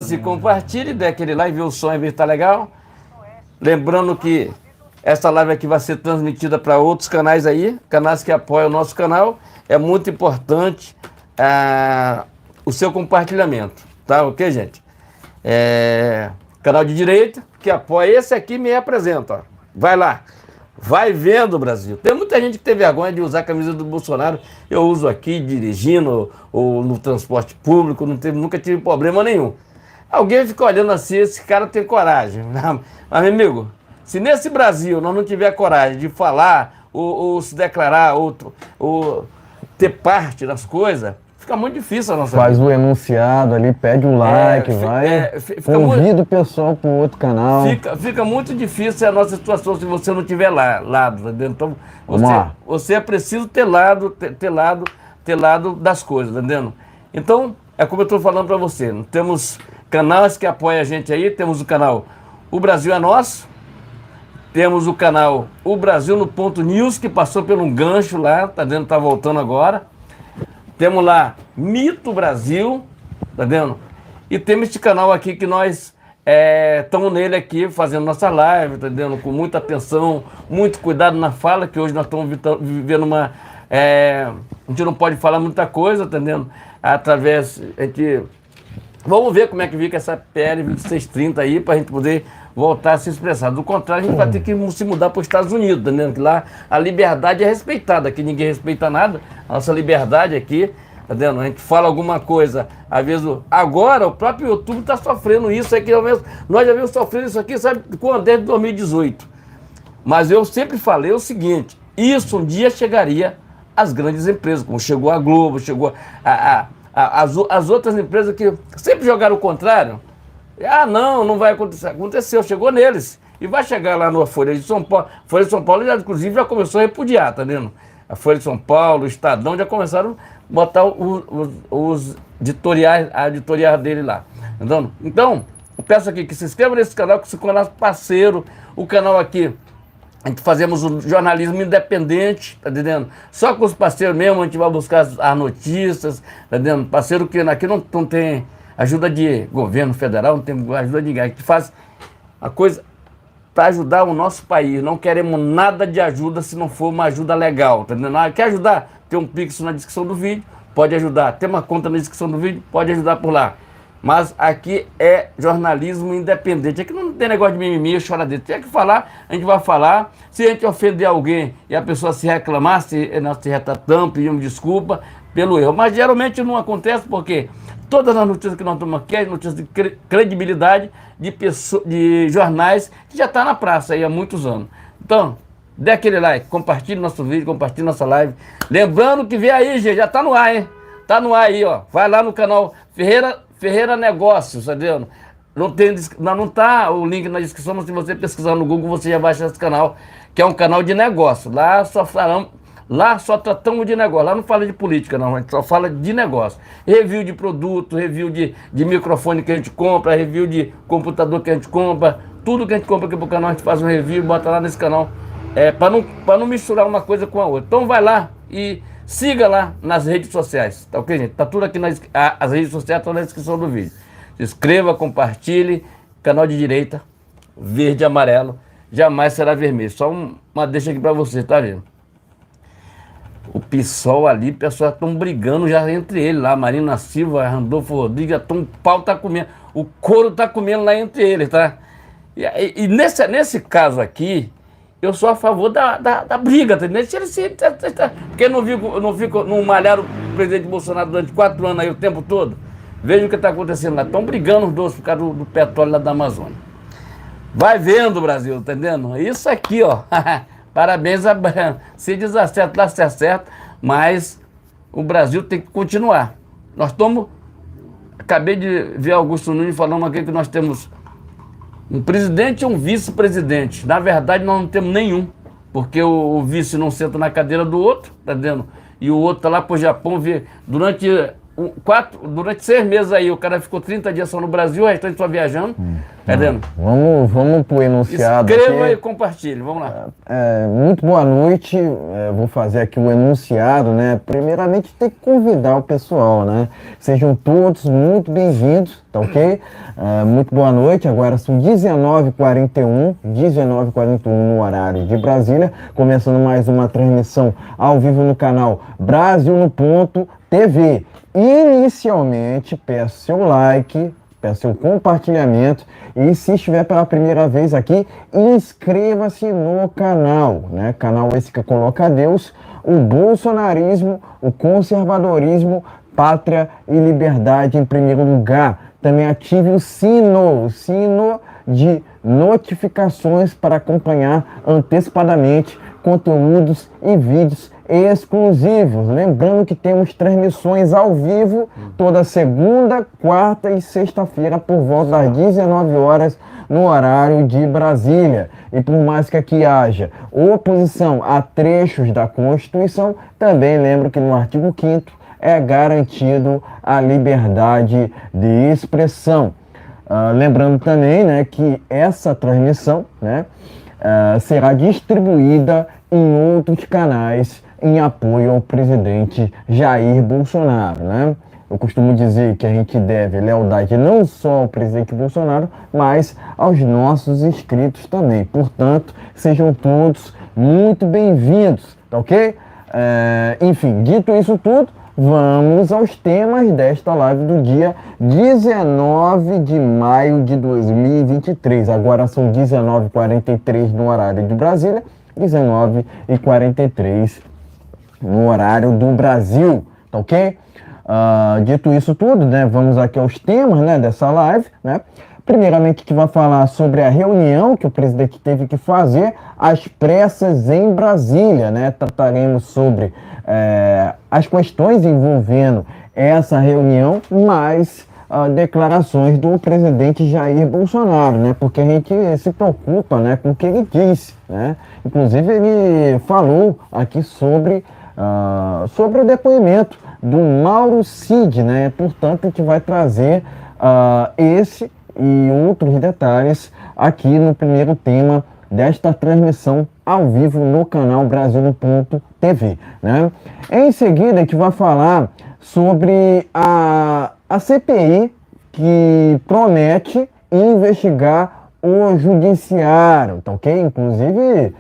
Se compartilhe, dê aquele like, vê o som e vê se tá legal. Lembrando que essa live aqui vai ser transmitida para outros canais aí, canais que apoiam o nosso canal. É muito importante o seu compartilhamento, tá? Ok, gente? Canal de direita, que apoia esse aqui, me representa, ó. Vai lá. Vai vendo, Brasil. Tem muita gente que tem vergonha de usar a camisa do Bolsonaro. Eu uso aqui, dirigindo ou no transporte público, nunca tive problema nenhum. Alguém fica olhando assim, esse cara tem coragem. Mas, meu amigo, se nesse Brasil nós não tiver coragem de falar ou se declarar ou ter parte das coisas, fica muito difícil a nossa Faz vida. o enunciado ali, pede o like, convida o pessoal para o outro canal. Fica muito difícil a nossa situação se você não tiver lado, tá entendendo? Então, você é preciso ter lado das coisas, tá entendendo? Então, é como eu estou falando para você, temos canais que apoiam a gente aí, temos o canal O Brasil é Nosso, temos o canal O Brasil no Ponto News, que passou por um gancho lá, tá vendo? Tá voltando agora. Temos lá Mito Brasil, tá vendo? E temos este canal aqui que nós estamos nele aqui, fazendo nossa live, tá vendo? Com muita atenção, muito cuidado na fala, que hoje nós estamos vivendo uma... a gente não pode falar muita coisa, tá vendo? Através... Vamos ver como é que fica essa PL 2630 aí, para a gente poder voltar a se expressar. Do contrário, a gente vai ter que se mudar para os Estados Unidos, tá vendo? Que lá a liberdade é respeitada, aqui ninguém respeita nada. A nossa liberdade aqui, tá vendo? A gente fala alguma coisa, às vezes... Agora, o próprio YouTube está sofrendo isso aqui. Nós já vimos sofrendo isso aqui, sabe, desde 2018. Mas eu sempre falei o seguinte, isso um dia chegaria às grandes empresas, como chegou a Globo, chegou as outras empresas que sempre jogaram o contrário. Não vai acontecer. Aconteceu, chegou neles. E vai chegar lá na Folha de São Paulo. A Folha de São Paulo, inclusive, já começou a repudiar, tá vendo? A Folha de São Paulo, o Estadão, já começaram a botar os editoriais, a editorial dele lá. Entendeu? Então, eu peço aqui que se inscreva nesse canal, que se torne parceiro. O canal aqui, a gente fazemos um jornalismo independente, tá entendendo? Só com os parceiros mesmo, a gente vai buscar as notícias, tá entendendo? Parceiro que aqui não tem ajuda de governo federal, não tem ajuda de ninguém. A gente faz a coisa para ajudar o nosso país. Não queremos nada de ajuda se não for uma ajuda legal, tá entendendo? Quer ajudar? Tem um Pix na descrição do vídeo, pode ajudar. Tem uma conta na descrição do vídeo, pode ajudar por lá. Mas aqui é jornalismo independente. Aqui não tem negócio de mimimi, choradeira. Tem que falar, a gente vai falar. Se a gente ofender alguém e a pessoa se reclamar, nós se retratamos, pedimos desculpa pelo erro. Mas geralmente não acontece porque todas as notícias que nós tomamos aqui é notícias de credibilidade de jornais que já estão na praça aí há muitos anos. Então, dê aquele like, compartilhe nosso vídeo, compartilhe nossa live. Lembrando que vem aí, gente, já está no ar, hein? Está no ar aí, ó. Vai lá no canal Ferreira Negócios, tá vendo? Não tá o link na descrição, mas se você pesquisar no Google, você já vai achar esse canal, que é um canal de negócio. Lá só tratamos de negócio, lá não fala de política não, a gente só fala de negócio. Review de produto, review de microfone que a gente compra, review de computador que a gente compra, tudo que a gente compra aqui pro canal a gente faz um review e bota lá nesse canal, para não misturar uma coisa com a outra. Então vai lá e siga lá nas redes sociais, tá ok, gente? Tá tudo aqui as redes sociais estão na descrição do vídeo. Se inscreva, compartilhe, canal de direita, verde e amarelo, jamais será vermelho. Só uma deixa aqui pra você, tá vendo? O PSOL ali, o pessoal estão brigando já entre eles lá, Marina Silva, Randolfo Rodrigues, o pau tá comendo, o couro tá comendo lá entre eles, tá? E nesse caso aqui, eu sou a favor da briga, tá entendendo? Porque não malharam o presidente Bolsonaro durante 4 anos aí o tempo todo? Veja o que está acontecendo lá. Estão brigando os dois por causa do petróleo lá da Amazônia. Vai vendo, Brasil, tá entendendo? Isso aqui, ó. Parabéns a se desacerta, lá se acerta, mas o Brasil tem que continuar. Nós estamos... Acabei de ver Augusto Nunes falando aqui que nós temos um presidente e um vice-presidente. Na verdade, nós não temos nenhum, porque o vice não senta na cadeira do outro, tá vendo? E o outro tá lá pro Japão ver durante 6 meses aí, o cara ficou 30 dias só no Brasil, o restante só viajando. Entendendo? Vamos pro enunciado. Escreva aqui. E compartilhe, vamos lá. Muito boa noite, vou fazer aqui o enunciado, né? Primeiramente tem que convidar o pessoal, né? Sejam todos muito bem-vindos, tá ok? Muito boa noite, agora são 19h41 no horário de Brasília, começando mais uma transmissão ao vivo no canal Brasil no Ponto TV. Inicialmente, peço seu like, peço seu compartilhamento e se estiver pela primeira vez aqui, inscreva-se no canal, né? Canal esse que coloca Deus, o bolsonarismo, o conservadorismo, pátria e liberdade em primeiro lugar. Também ative o sino de notificações para acompanhar antecipadamente conteúdos e vídeos exclusivos. Lembrando que temos transmissões ao vivo toda segunda, quarta e sexta-feira por volta das 19 horas no horário de Brasília. E por mais que aqui haja oposição a trechos da Constituição, também lembro que no artigo 5º é garantido a liberdade de expressão. Lembrando também, né, que essa transmissão, né, será distribuída em outros canais em apoio ao presidente Jair Bolsonaro, né? Eu costumo dizer que a gente deve lealdade não só ao presidente Bolsonaro, mas aos nossos inscritos também. Portanto, sejam todos muito bem-vindos, tá ok? Enfim, dito isso tudo, vamos aos temas desta live do dia 19 de maio de 2023. Agora são 19h43 no horário de Brasília, 19h43 no horário do Brasil, tá ok? Dito isso tudo, né, vamos aqui aos temas, né, dessa live, né? Primeiramente, que vai falar sobre a reunião que o presidente teve que fazer às pressas em Brasília, né? Trataremos sobre as questões envolvendo essa reunião, mais declarações do presidente Jair Bolsonaro, né? Porque a gente se preocupa, né, com o que ele disse, né? Inclusive, ele falou aqui sobre o depoimento do Mauro Cid, né? Portanto, a gente vai trazer esse e outros detalhes aqui no primeiro tema desta transmissão ao vivo no canal Brasil no Ponto TV, né? Em seguida, a gente vai falar sobre a CPI que promete investigar o judiciário, tá ok? Inclusive,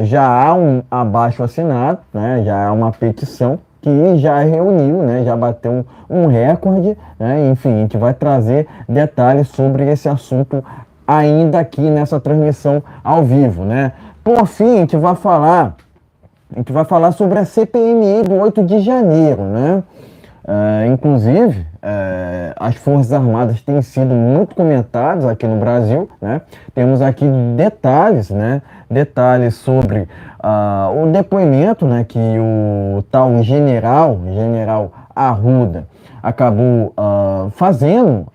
já há um abaixo-assinado, né? Já há uma petição que já reuniu, né? Já bateu um recorde, né? Enfim, a gente vai trazer detalhes sobre esse assunto ainda aqui nessa transmissão ao vivo, né? Por fim, a gente vai falar sobre a CPMI do 8 de janeiro, né? Inclusive, as Forças Armadas têm sido muito comentadas aqui no Brasil, né? Temos aqui detalhes, né? Detalhes sobre o depoimento, né, que o tal general Arruda acabou fazendo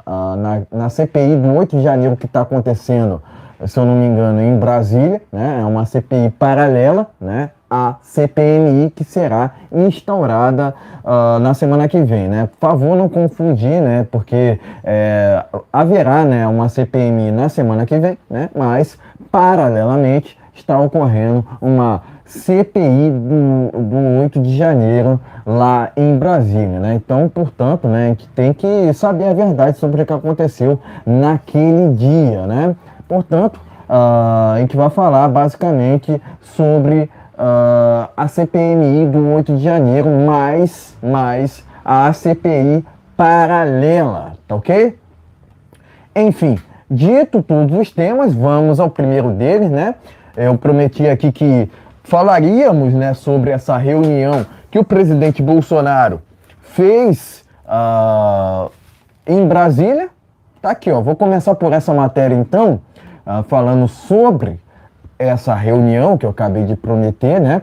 na CPI do 8 de janeiro que está acontecendo, se eu não me engano, em Brasília, né? É uma CPI paralela, né, à CPMI que será instaurada na semana que vem, né? Por favor, não confundir, né? Porque haverá, né, uma CPMI na semana que vem, né? Mas, paralelamente, está ocorrendo uma CPI do 8 de janeiro lá em Brasília, né? Então, portanto, né, a gente tem que saber a verdade sobre o que aconteceu naquele dia, né? Portanto, a gente vai falar basicamente sobre a CPMI do 8 de janeiro, mais a CPI paralela, tá ok? Enfim, dito todos os temas, vamos ao primeiro deles, né? Eu prometi aqui que falaríamos, né, sobre essa reunião que o presidente Bolsonaro fez em Brasília. Tá aqui, ó. Vou começar por essa matéria, então, falando sobre essa reunião que eu acabei de prometer, né?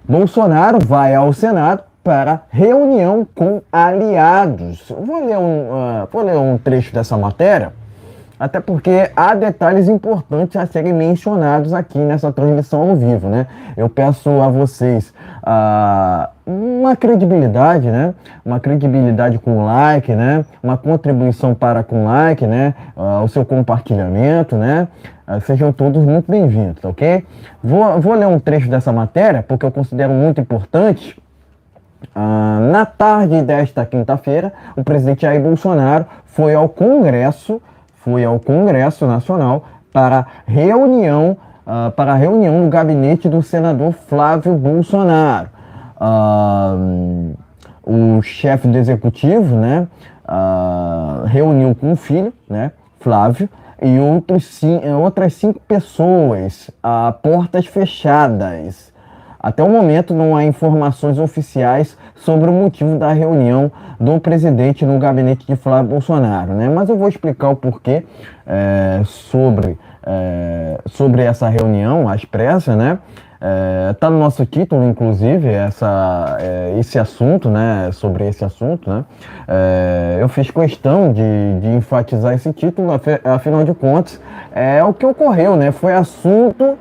Bolsonaro vai ao Senado para reunião com aliados. Vou ler um trecho dessa matéria, até porque há detalhes importantes a serem mencionados aqui nessa transmissão ao vivo, né? Eu peço a vocês uma credibilidade, né? Uma credibilidade com like, né? Uma contribuição para com like, né? O seu compartilhamento, né? Sejam todos muito bem-vindos, ok? Vou ler um trecho dessa matéria, porque eu considero muito importante. Na tarde desta quinta-feira, o presidente Jair Bolsonaro foi ao Congresso Nacional para reunião no gabinete do senador Flávio Bolsonaro. O chefe do executivo, né, reuniu com o filho, né, Flávio, e outras 5 pessoas a portas fechadas. Até o momento não há informações oficiais sobre o motivo da reunião do presidente no gabinete de Flávio Bolsonaro, né? Mas eu vou explicar o porquê sobre essa reunião às pressas, né? Tá no nosso título, inclusive, esse assunto, né? Sobre esse assunto, né? Eu fiz questão de enfatizar esse título, afinal de contas, é o que ocorreu, né? Foi assunto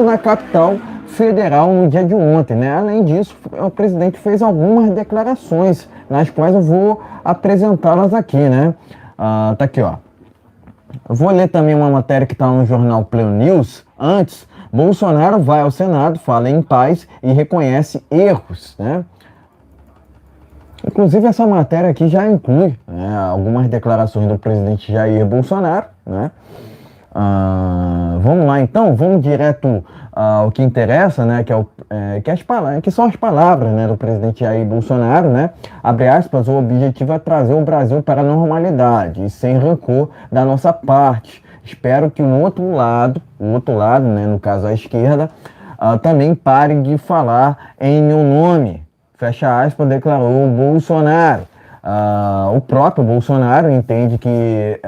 na capital federal no dia de ontem, né? Além disso, o presidente fez algumas declarações, nas quais eu vou apresentá-las aqui, né? Tá aqui, ó. Eu vou ler também uma matéria que está no jornal Pleno News. Antes, Bolsonaro vai ao Senado, fala em paz e reconhece erros, né? Inclusive, essa matéria aqui já inclui, né, algumas declarações do presidente Jair Bolsonaro, né? Vamos lá então, vamos direto ao que interessa, né, que são as palavras, né, do presidente Jair Bolsonaro, né? Abre aspas, o objetivo é trazer o Brasil para a normalidade e sem rancor da nossa parte. Espero que o outro lado, né, no caso a esquerda, também pare de falar em meu nome. Fecha aspas, declarou o Bolsonaro. O próprio Bolsonaro entende que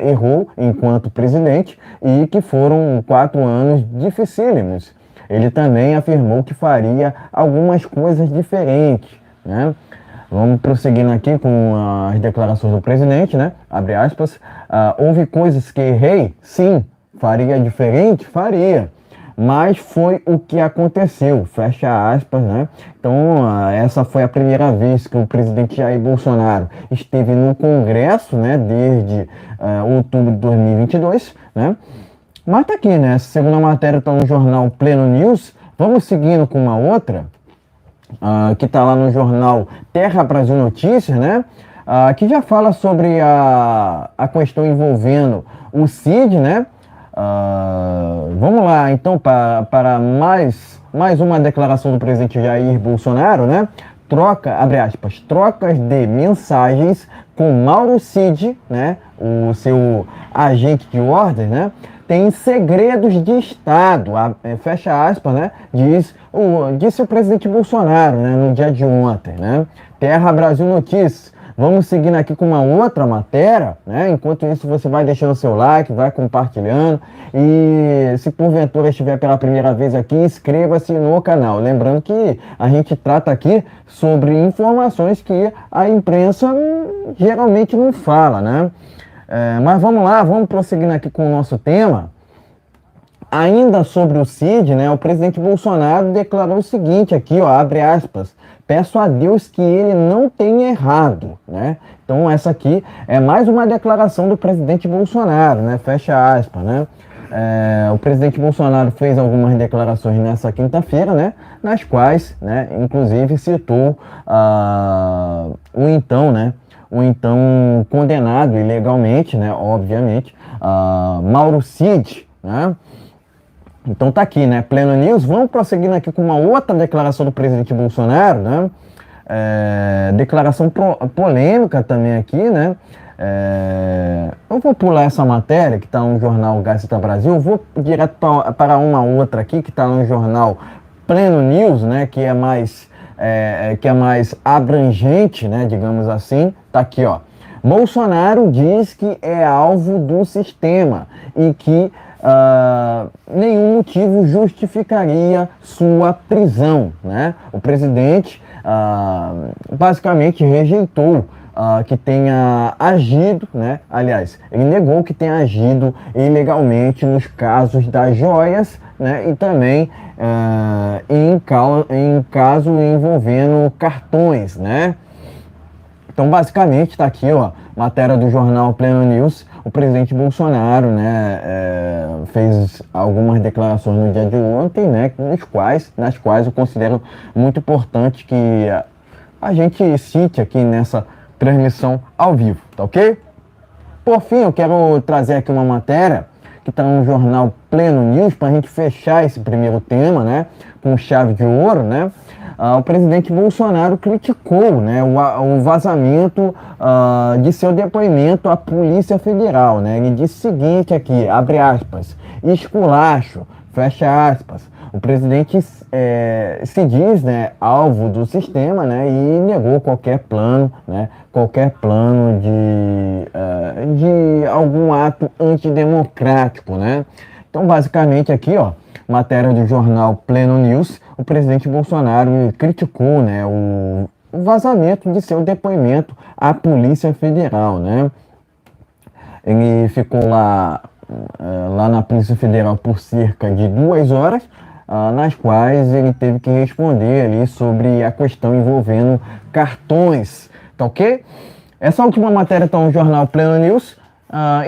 errou enquanto presidente e que foram 4 anos dificílimos. Ele também afirmou que faria algumas coisas diferentes, né? Vamos prosseguindo aqui com as declarações do presidente, né? Abre aspas. Houve coisas que errei? Sim. Faria diferente? Faria. Mas foi o que aconteceu, fecha aspas, né? Então, essa foi a primeira vez que o presidente Jair Bolsonaro esteve no Congresso, né? Desde outubro de 2022, né? Mas tá aqui, né? Essa segunda matéria está no jornal Pleno News. Vamos seguindo com uma outra, que está lá no jornal Terra Brasil Notícias, né? Que já fala sobre a questão envolvendo o Cid, né? Vamos lá, então, para mais uma declaração do presidente Jair Bolsonaro, né? Abre aspas, trocas de mensagens com Mauro Cid, né? O seu agente de ordem, né? Tem segredos de Estado, fecha aspas, né? Disse o presidente Bolsonaro, né? No dia de ontem, né? Terra Brasil Notícias. Vamos seguindo aqui com uma outra matéria, né? Enquanto isso, você vai deixando o seu like, vai compartilhando. E se porventura estiver pela primeira vez aqui, inscreva-se no canal. Lembrando que a gente trata aqui sobre informações que a imprensa geralmente não fala, né? Mas vamos lá, vamos prosseguindo aqui com o nosso tema. Ainda sobre o Cid, né? O presidente Bolsonaro declarou o seguinte aqui, ó, abre aspas. Peço a Deus que ele não tenha errado, né? Então essa aqui é mais uma declaração do presidente Bolsonaro, né? Fecha aspas, né? O presidente Bolsonaro fez algumas declarações nessa quinta-feira, né? Nas quais, né? Inclusive citou o então condenado ilegalmente, né? Obviamente, Mauro Cid, né? Então tá aqui, né? Pleno News. Vamos prosseguindo aqui com uma outra declaração do presidente Bolsonaro, né? Declaração polêmica também aqui, né? Eu vou pular essa matéria que está no jornal Gazeta Brasil. Vou direto para uma outra aqui que está no jornal Pleno News, né? Que é mais abrangente, né? Digamos assim. Tá aqui, ó. Bolsonaro diz que é alvo do sistema e que nenhum motivo justificaria sua prisão, né? O presidente basicamente rejeitou que tenha agido, né? Aliás, ele negou que tenha agido ilegalmente nos casos das joias, né? E também em caso envolvendo cartões, né? Então, basicamente, está aqui, ó, matéria do jornal Pleno News. O presidente Bolsonaro, né, fez algumas declarações no dia de ontem, né, nas quais eu considero muito importante que a gente cite aqui nessa transmissão ao vivo, tá ok? Por fim, eu quero trazer aqui uma matéria que está no jornal Pleno News para a gente fechar esse primeiro tema, né, com chave de ouro, né? O presidente Bolsonaro criticou, né, o vazamento de seu depoimento à Polícia Federal, né? Ele disse o seguinte aqui, abre aspas, esculacho, fecha aspas. O presidente se diz, né, alvo do sistema, né, e negou qualquer plano, né, de algum ato antidemocrático, né. Então, basicamente aqui, ó, matéria do jornal Pleno News, o presidente Bolsonaro criticou, né, o vazamento de seu depoimento à Polícia Federal, né. Ele ficou lá na Polícia Federal por cerca de 2 horas, nas quais ele teve que responder ali sobre a questão envolvendo cartões, tá ok? Essa última matéria está no jornal Pleno News.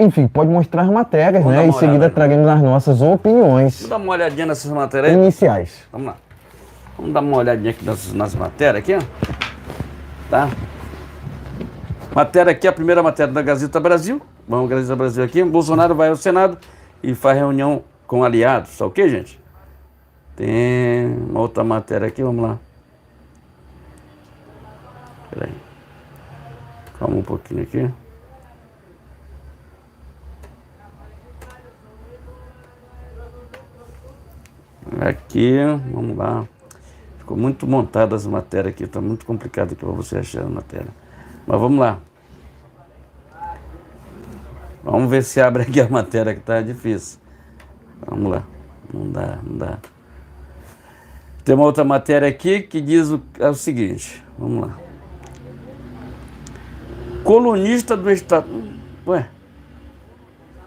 Enfim, pode mostrar matérias, né? Em seguida traremos as nossas opiniões. Vamos dar uma olhadinha nessas matérias iniciais. Vamos lá. Vamos dar uma olhadinha aqui nas matérias aqui, ó. Tá? Matéria aqui, a primeira matéria da Gazeta Brasil. Vamos, Gazeta Brasil aqui. Bolsonaro vai ao Senado e faz reunião com aliados, tá ok, gente? Tem uma outra matéria aqui, vamos lá. Espera aí. Calma um pouquinho aqui. Aqui, vamos lá. Ficou muito montada as matérias aqui, tá muito complicado aqui para você achar a matéria. Mas vamos lá. Vamos ver se abre aqui a matéria que tá difícil. Vamos lá. Não dá. Tem uma outra matéria aqui que diz o seguinte. Vamos lá. Colunista do Estado...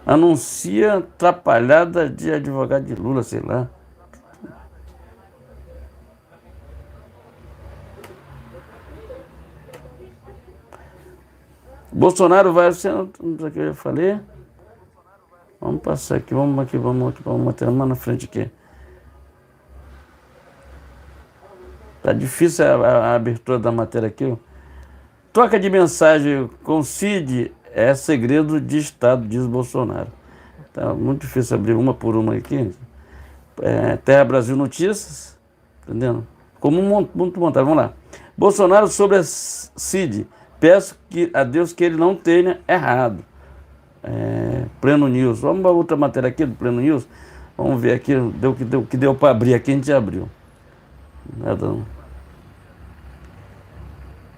anuncia atrapalhada de advogado de Lula, sei lá. Bolsonaro vai ao Senado, o que eu já falei. Vamos passar aqui, vamos matéria mais na frente aqui. Tá difícil a abertura da matéria aqui. Troca de mensagem com Cid é segredo de Estado, diz Bolsonaro. Tá muito difícil abrir uma por uma aqui. Terra Brasil Notícias, entendendo? Como muito montado. Vamos lá. Bolsonaro sobre a Cid. Peço a Deus que ele não tenha errado. Pleno News. Vamos para outra matéria aqui do Pleno News. Vamos ver aqui. Que deu para abrir aqui, a gente abriu. Nada não.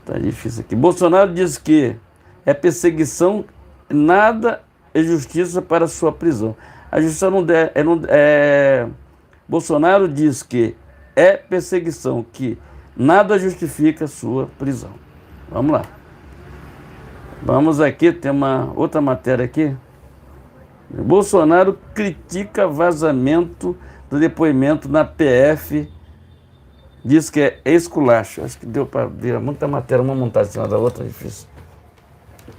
Tá difícil aqui. Bolsonaro diz que é perseguição, nada é justiça para sua prisão. A justiça Bolsonaro diz que é perseguição, que nada justifica sua prisão. Vamos lá. Vamos aqui, tem uma outra matéria aqui. Bolsonaro critica vazamento do depoimento na PF. Diz que é esculacho. Acho que deu para ver muita matéria, uma montada em cima da outra, difícil.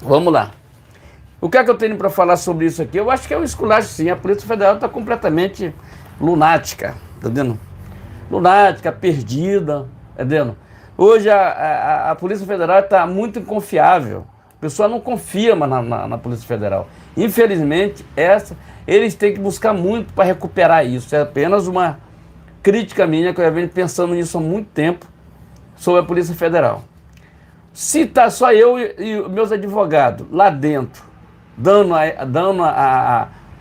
Vamos lá. O que é que eu tenho para falar sobre isso aqui? Eu acho que é um esculacho, sim. A Polícia Federal está completamente lunática, tá vendo? Lunática, perdida, tá vendo? Hoje a Polícia Federal está muito inconfiável. A pessoa não confia mais na Polícia Federal. Infelizmente, eles têm que buscar muito para recuperar isso. É apenas uma crítica minha, que eu já venho pensando nisso há muito tempo, sobre a Polícia Federal. Se está só eu e meus advogados lá dentro,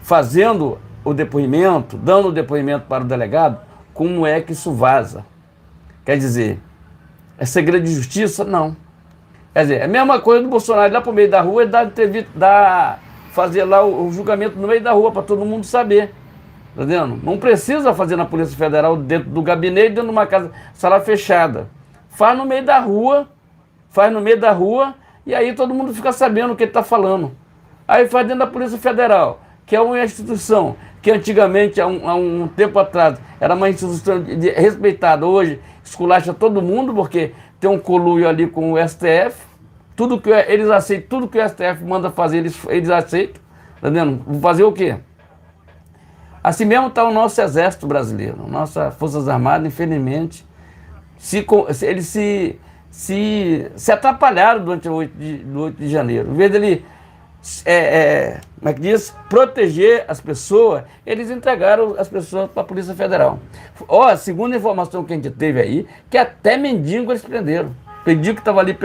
fazendo o depoimento, dando o depoimento para o delegado, como é que isso vaza? Quer dizer, é segredo de justiça? Não. Quer dizer, é a mesma coisa do Bolsonaro ir lá para o meio da rua e fazer lá o julgamento no meio da rua para todo mundo saber. Tá vendo? Não precisa fazer na Polícia Federal dentro do gabinete, dentro de uma casa, sala fechada. Faz no meio da rua E aí todo mundo fica sabendo o que ele está falando. Aí faz dentro da Polícia Federal, que é uma instituição que antigamente, há um tempo atrás, era uma instituição respeitada. Hoje esculacha todo mundo, porque tem um conluio ali com o STF. Tudo que eles aceitam, tudo que o STF manda fazer, eles aceitam. Tá vendo? Vou fazer o quê? Assim mesmo está o nosso Exército Brasileiro, nossas Forças Armadas, infelizmente, eles se atrapalharam durante o 8 de janeiro. Em vez dele, como é que diz, proteger as pessoas, eles entregaram as pessoas para a Polícia Federal. Ó, segundo a informação que a gente teve aí, que até mendigo eles prenderam. Mendigo que estava ali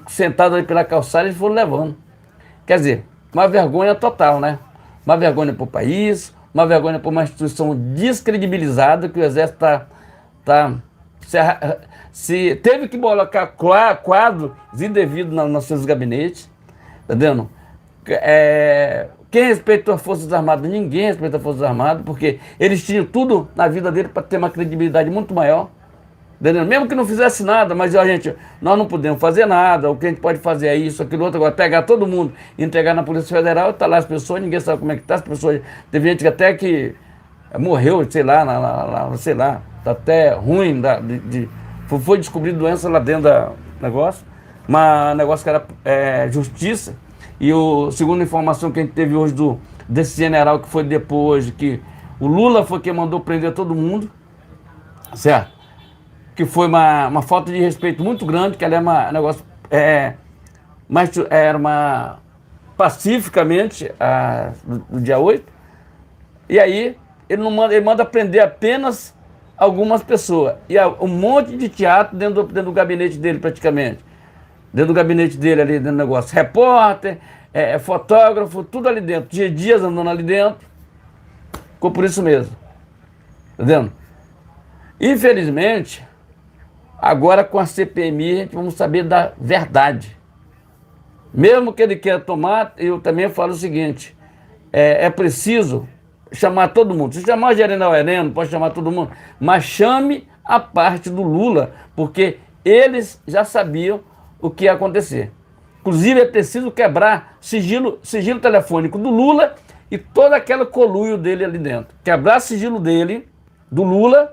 sentado ali pela calçada, eles foram levando. Quer dizer, uma vergonha total, né? Uma vergonha para o país, uma vergonha para uma instituição descredibilizada, que o Exército se teve que colocar quadros indevidos nos seus gabinetes, tá vendo? Quem respeitou as Forças Armadas? Ninguém respeita as Forças Armadas, porque eles tinham tudo na vida dele para ter uma credibilidade muito maior. Entendeu? Mesmo que não fizesse nada, mas a gente, nós não podemos fazer nada, o que a gente pode fazer é isso, aquilo, outro, agora pegar todo mundo, entregar na Polícia Federal, tá lá as pessoas, ninguém sabe como é que tá, as pessoas, teve gente que até que morreu, sei lá, sei lá, tá até ruim, foi descobrir doença lá dentro do negócio, mas o negócio que era justiça, e segundo a informação que a gente teve hoje desse general que foi depois, que o Lula foi quem mandou prender todo mundo, certo? Que foi uma falta de respeito muito grande, que ela é um negócio, mas era uma pacificamente no dia 8, e aí ele manda prender apenas algumas pessoas, e um monte de teatro dentro do gabinete dele praticamente, dentro do gabinete dele ali dentro do negócio, repórter, fotógrafo, tudo ali dentro, Dias andando ali dentro, ficou por isso mesmo, tá vendo? Infelizmente, agora com a CPMI a gente vamos saber da verdade. Mesmo que ele queira tomar, eu também falo o seguinte, é preciso chamar todo mundo. Se chamar o General Heleno, pode chamar todo mundo, mas chame a parte do Lula, porque eles já sabiam o que ia acontecer. Inclusive é preciso quebrar sigilo telefônico do Lula e todo aquele conluio dele ali dentro. Quebrar sigilo dele, do Lula,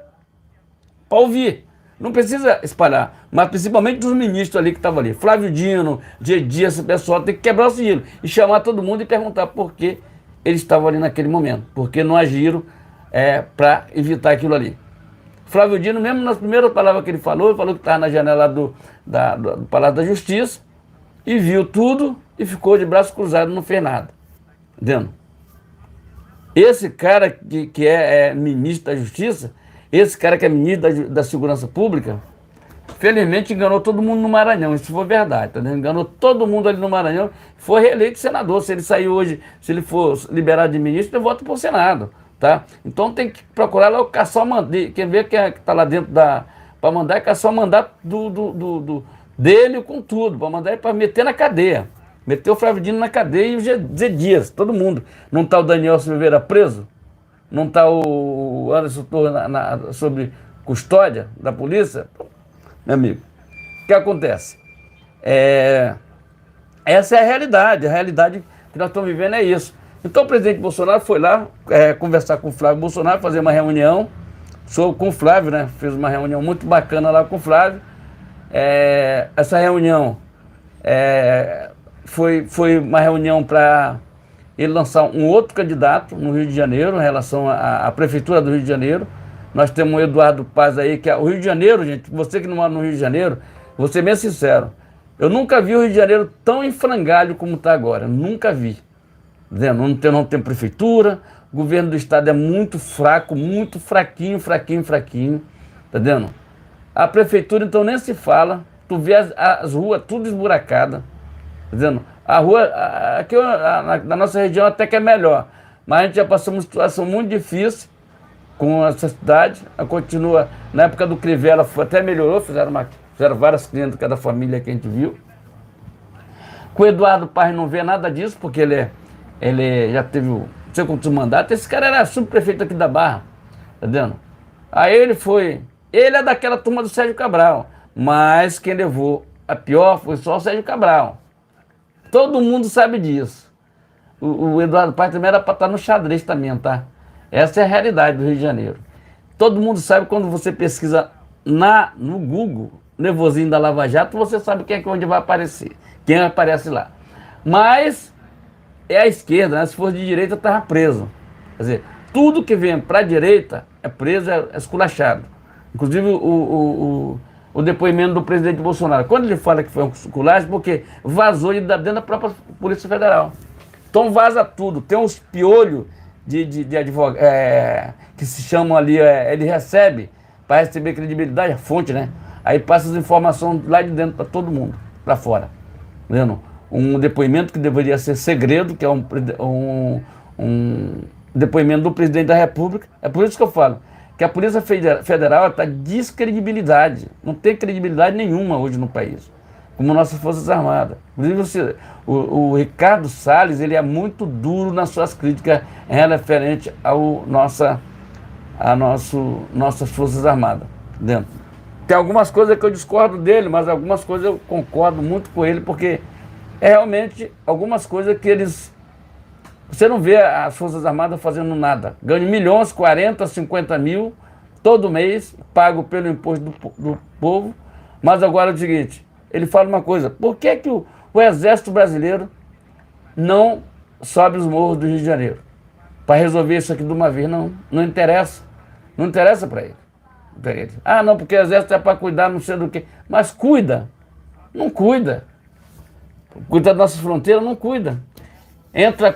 para ouvir. Não precisa espalhar, mas principalmente dos ministros ali que estavam ali. Flávio Dino, Dias, esse pessoal tem que quebrar o sigilo e chamar todo mundo e perguntar por que eles estavam ali naquele momento. Por que não agiram para evitar aquilo ali. Flávio Dino, mesmo nas primeiras palavras que ele falou que estava na janela do Palácio da Justiça e viu tudo e ficou de braço cruzado, não fez nada. Entendeu? Esse cara que é ministro da Justiça, esse cara que é ministro da Segurança Pública, felizmente enganou todo mundo no Maranhão, isso foi verdade, tá vendo? Enganou todo mundo ali no Maranhão, foi reeleito senador. Se ele sair hoje, se ele for liberado de ministro, ele volta para o Senado, tá? Então tem que procurar lá caçar o mandato, quem vê que está lá dentro para mandar, é caçar o mandato dele com tudo, para mandar ele para meter na cadeia. Meteu o Flávio Dino na cadeia e o Zé Dias, todo mundo. Não está o Daniel Silveira preso? Não está o Anderson Torres sob custódia da polícia? Meu amigo, o que acontece? Essa é a realidade que nós estamos vivendo é isso. Então o presidente Bolsonaro foi lá conversar com o Flávio Bolsonaro, fazer uma reunião com o Flávio, né? Fez uma reunião muito bacana lá com o Flávio. Essa reunião foi uma reunião para ele lançar um outro candidato no Rio de Janeiro, em relação à Prefeitura do Rio de Janeiro. Nós temos o Eduardo Paz aí, que é o Rio de Janeiro, gente, você que não mora no Rio de Janeiro, vou ser bem sincero, eu nunca vi o Rio de Janeiro tão em frangalho como está agora, nunca vi. Não tem prefeitura, o governo do estado é muito fraco, muito fraquinho, tá vendo? A prefeitura então nem se fala, tu vê as ruas tudo esburacadas, tá vendo? A rua, aqui na nossa região até que é melhor, mas a gente já passou uma situação muito difícil com essa cidade, ela continua, na época do Crivella até melhorou, fizeram várias clínicas da família que a gente viu. Com o Eduardo Paz não vê nada disso, porque ele já teve não sei quantos mandatos, esse cara era subprefeito aqui da Barra, tá vendo? Aí ele é daquela turma do Sérgio Cabral, mas quem levou a pior foi só o Sérgio Cabral. Todo mundo sabe disso. O Eduardo Paes também era para estar no xadrez também, tá? Essa é a realidade do Rio de Janeiro. Todo mundo sabe, quando você pesquisa no Google, Nervosinho da Lava Jato, você sabe quem é que onde vai aparecer. Quem aparece lá. Mas é a esquerda, né? Se fosse de direita, estava preso. Quer dizer, tudo que vem para a direita é preso, é esculachado. Inclusive o depoimento do presidente Bolsonaro. Quando ele fala que foi um esculacho, porque vazou de dentro da própria Polícia Federal. Então vaza tudo. Tem uns piolhos de advogado, que se chamam ali, ele recebe, para receber credibilidade, a fonte, né? Aí passa as informações lá de dentro para todo mundo, para fora. Entendeu? Um depoimento que deveria ser segredo, que é um depoimento do presidente da República. É por isso que eu falo que a Polícia Federal está descredibilidade. Não tem credibilidade nenhuma hoje no país, como nossas Forças Armadas. Inclusive, o Ricardo Salles, ele é muito duro nas suas críticas referente ao nossas Forças Armadas. Entendeu? Tem algumas coisas que eu discordo dele, mas algumas coisas eu concordo muito com ele, porque é realmente algumas coisas que eles... Você não vê as Forças Armadas fazendo nada. Ganham milhões, 40, 50 mil, todo mês, pago pelo imposto do povo. Mas agora é o seguinte, ele fala uma coisa: por que o Exército Brasileiro não sobe os morros do Rio de Janeiro? Para resolver isso aqui de uma vez? Não interessa. Não interessa para ele. Ah, não, porque o Exército é para cuidar não sei do que. Mas cuida. Não cuida. Cuida das nossas fronteiras, não cuida. Entra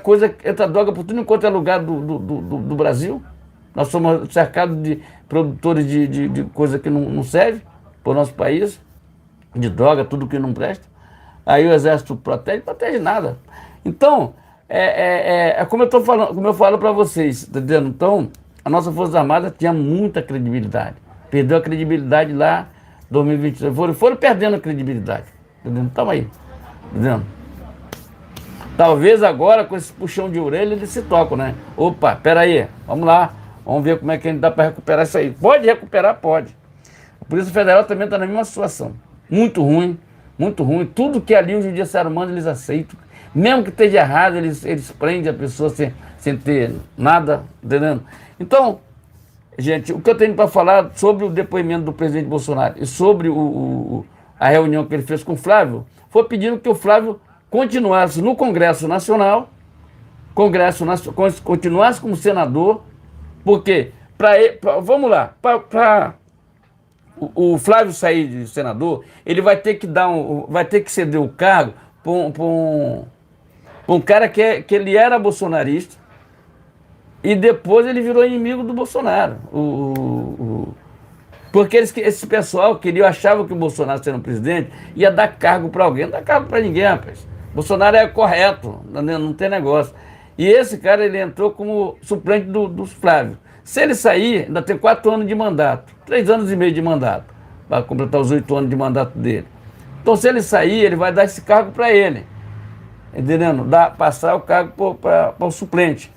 droga por tudo enquanto é lugar do Brasil. Nós somos cercados de produtores de coisa que não serve para o nosso país, de droga, tudo que não presta. Aí o Exército protege nada. Então, como eu tô falando, como eu falo para vocês, tá entendendo? Então, a nossa Força Armada tinha muita credibilidade. Perdeu a credibilidade lá em 2023. Foram perdendo a credibilidade. Entendendo? Tamo aí. Entendendo? Talvez agora, com esse puxão de orelha, eles se tocam, né? Opa, peraí, vamos lá. Vamos ver como é que a gente dá para recuperar isso aí. Pode recuperar? Pode. A Polícia Federal também está na mesma situação. Muito ruim, muito ruim. Tudo que ali o judiciário manda, eles aceitam. Mesmo que esteja errado, eles prendem a pessoa sem ter nada, entendendo? Então, gente, o que eu tenho para falar sobre o depoimento do presidente Bolsonaro e sobre a reunião que ele fez com o Flávio, foi pedindo que o Flávio continuasse no Congresso Nacional, continuasse como senador, porque, vamos lá, para o Flávio sair de senador, ele vai ter que ceder o cargo para um cara que ele era bolsonarista e depois ele virou inimigo do Bolsonaro. Porque esse pessoal achava que o Bolsonaro, sendo presidente, ia dar cargo para alguém. Não dá cargo para ninguém, rapaz. Bolsonaro é correto, não tem negócio. E esse cara, ele entrou como suplente do Flávio. Se ele sair, ainda tem 4 anos de mandato, 3 anos e meio de mandato, para completar os 8 anos de mandato dele. Então, se ele sair, ele vai dar esse cargo para ele, entendendo? Passar o cargo para o suplente.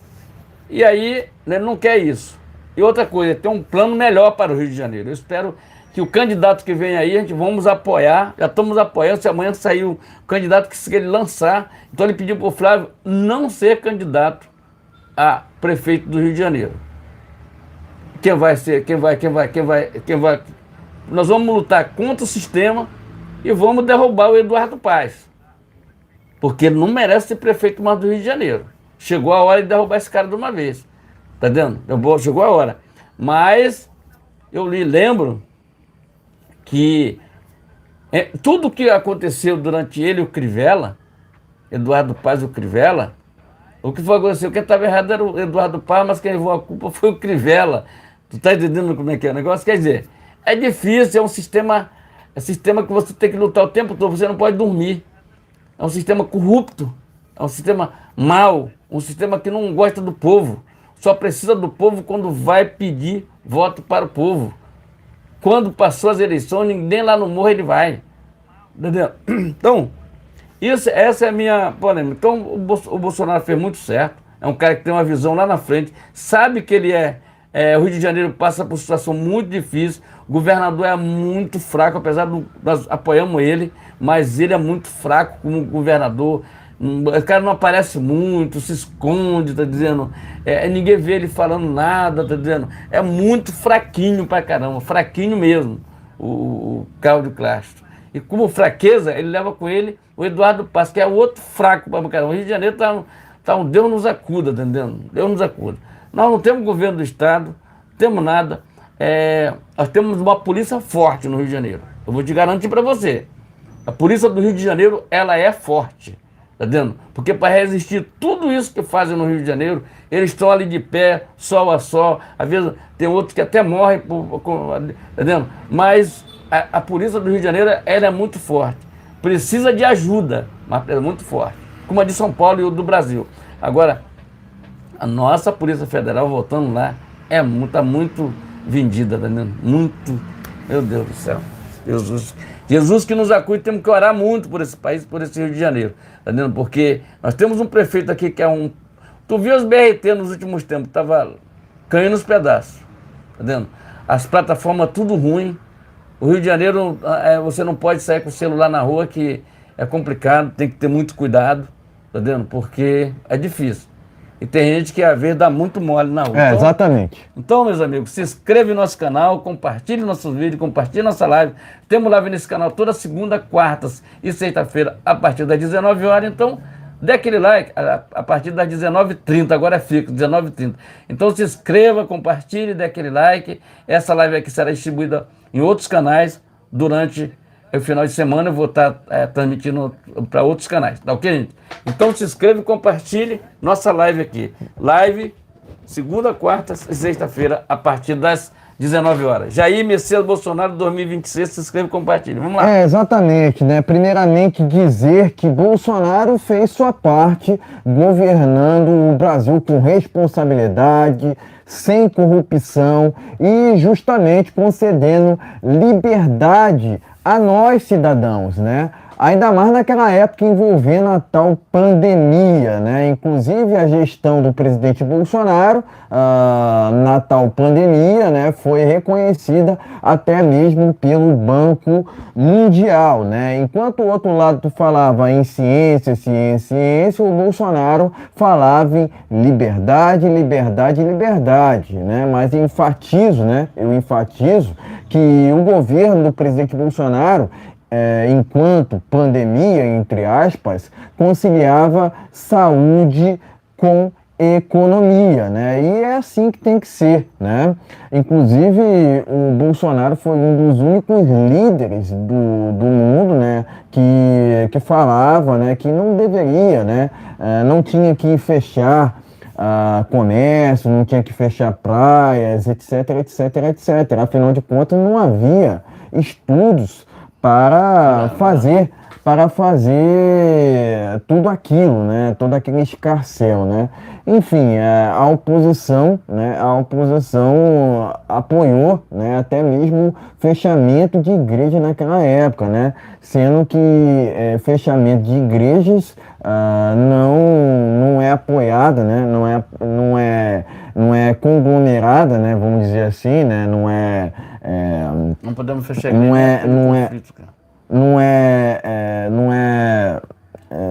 E aí, ele não quer isso. E outra coisa, tem um plano melhor para o Rio de Janeiro. Eu espero que o candidato que vem aí, a gente vamos apoiar, já estamos apoiando. Se amanhã sair o candidato que ele lançar, então ele pediu para o Flávio não ser candidato a prefeito do Rio de Janeiro. Quem vai? Nós vamos lutar contra o sistema e vamos derrubar o Eduardo Paes, porque ele não merece ser prefeito mais do Rio de Janeiro. Chegou a hora de derrubar esse cara de uma vez. Tá vendo? Chegou a hora. Mas eu lhe lembro que tudo que aconteceu durante ele e o Crivella, Eduardo Paes e o Crivella, o que foi acontecer? Quem estava errado era o Eduardo Paes, mas quem levou a culpa foi o Crivella. Tu tá entendendo como é que é o negócio? Quer dizer, é difícil, é um sistema que você tem que lutar o tempo todo, você não pode dormir. É um sistema corrupto, é um sistema mau, um sistema que não gosta do povo. Só precisa do povo quando vai pedir voto para o povo. Quando passou as eleições, ninguém lá no morro ele vai. Entendeu? Então, essa é a minha polêmica. Então, o Bolsonaro fez muito certo. É um cara que tem uma visão lá na frente. Sabe que ele o Rio de Janeiro passa por uma situação muito difícil. O governador é muito fraco, apesar nós apoiamos ele, mas ele é muito fraco como governador. O cara não aparece muito, se esconde, tá dizendo? Ninguém vê ele falando nada, tá dizendo? É muito fraquinho pra caramba, fraquinho mesmo, o Cláudio Castro. E como fraqueza, ele leva com ele o Eduardo Paes, que é outro fraco pra caramba. O Rio de Janeiro tá um Deus nos acuda, tá entendendo? Deus nos acuda. Nós não temos governo do Estado, não temos nada. Nós temos uma polícia forte no Rio de Janeiro. Eu vou te garantir para você. A polícia do Rio de Janeiro, ela é forte. Tá vendo? Porque para resistir tudo isso que fazem no Rio de Janeiro, eles estão ali de pé, sol a sol. Às vezes tem outros que até morrem, tá vendo? Mas a polícia do Rio de Janeiro, ela é muito forte. Precisa de ajuda, mas é muito forte. Como a de São Paulo e o do Brasil. Agora, a nossa Polícia Federal, voltando lá, tá muito vendida, tá vendo? Muito. Meu Deus do céu. Jesus que nos acude, temos que orar muito por esse país, por esse Rio de Janeiro, tá vendo? Porque nós temos um prefeito aqui que é um... Tu viu os BRT nos últimos tempos, tava caindo os pedaços, tá vendo? As plataformas tudo ruim. O Rio de Janeiro, você não pode sair com o celular na rua, que é complicado, tem que ter muito cuidado, tá vendo? Porque é difícil. E tem gente que às vezes dá muito mole na rua. Então, exatamente. Então, meus amigos, se inscreve no nosso canal, compartilhe nossos vídeos, compartilhe nossa live. Temos live nesse canal toda segunda, quartas e sexta-feira, a partir das 19 horas. Então, dê aquele like a partir das 19h30, agora é fixo, 19h30. Então, se inscreva, compartilhe, dê aquele like. Essa live aqui será distribuída em outros canais durante o final de semana. Eu vou estar transmitindo para outros canais, tá ok, gente? Então se inscreva e compartilhe nossa live aqui. Live segunda, quarta e sexta-feira, a partir das 19 horas. Jair Messias Bolsonaro 2026, se inscreva e compartilhe. Vamos lá. Exatamente, né? Primeiramente dizer que Bolsonaro fez sua parte governando o Brasil com responsabilidade, sem corrupção e justamente concedendo liberdade a nós cidadãos, né? Ainda mais naquela época envolvendo a tal pandemia, né? Inclusive a gestão do presidente Bolsonaro na tal pandemia, né, foi reconhecida até mesmo pelo Banco Mundial, né? Enquanto o outro lado tu falava em ciência, ciência, ciência, o Bolsonaro falava em liberdade, liberdade, liberdade, né? Mas eu enfatizo que o governo do presidente Bolsonaro, enquanto pandemia, entre aspas, conciliava saúde com economia, né? E é assim que tem que ser, né? Inclusive, o Bolsonaro foi um dos únicos líderes do mundo, né? Que falava, né? Que não deveria, né? Não tinha que fechar comércio, não tinha que fechar praias, etc, etc, etc. Afinal de contas, não havia estudos para fazer tudo aquilo, né? Todo aquele escarcéu, né? Enfim, a oposição apoiou, né, até mesmo fechamento de igreja naquela época, né? Sendo que fechamento de igrejas não é apoiada, né? Não é conglomerada, né? Vamos dizer assim, né? Não podemos fechar igreja.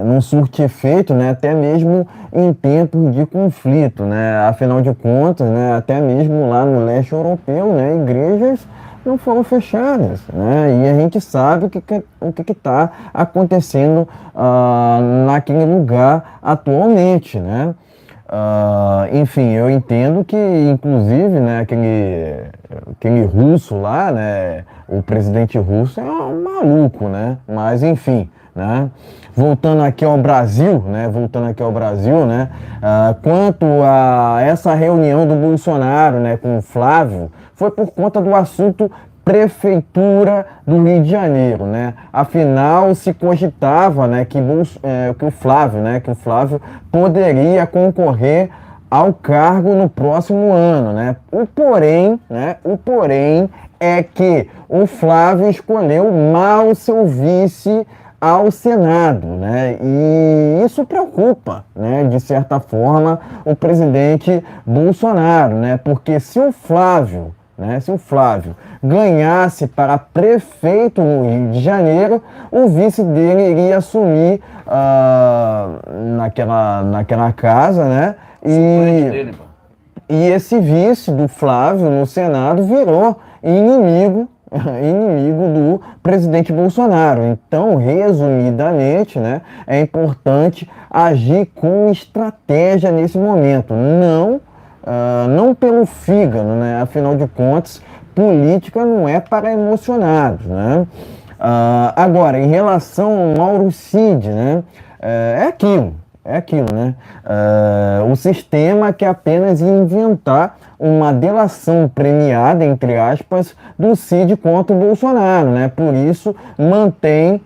Não surte efeito, né, até mesmo em tempos de conflito, né? Afinal de contas, né, até mesmo lá no leste europeu, né, igrejas não foram fechadas, né? E a gente sabe o que está acontecendo naquele lugar atualmente, né? Enfim, eu entendo que, inclusive, né, aquele russo lá, né, o presidente russo é um maluco, né? Mas, enfim, né? Voltando aqui ao Brasil, né? Quanto a essa reunião do Bolsonaro, né, com o Flávio, foi por conta do assunto Prefeitura do Rio de Janeiro, né? Afinal, se cogitava, né, que o Flávio poderia concorrer ao cargo no próximo ano, né? O porém é que o Flávio escolheu mal seu vice ao Senado, né? E isso preocupa, né, de certa forma, o presidente Bolsonaro, né? Porque se o Flávio né, se o Flávio ganhasse para prefeito no Rio de Janeiro, o vice dele iria assumir naquela casa, né? E esse vice do Flávio no Senado virou inimigo do presidente Bolsonaro. Então, resumidamente, né, é importante agir com estratégia nesse momento, não pelo fígado, né? Afinal de contas, política não é para emocionados, né? Agora, em relação ao Mauro Cid, né, é aquilo, né? O sistema quer apenas inventar uma delação premiada, entre aspas, do Cid contra o Bolsonaro, né? Por isso, mantém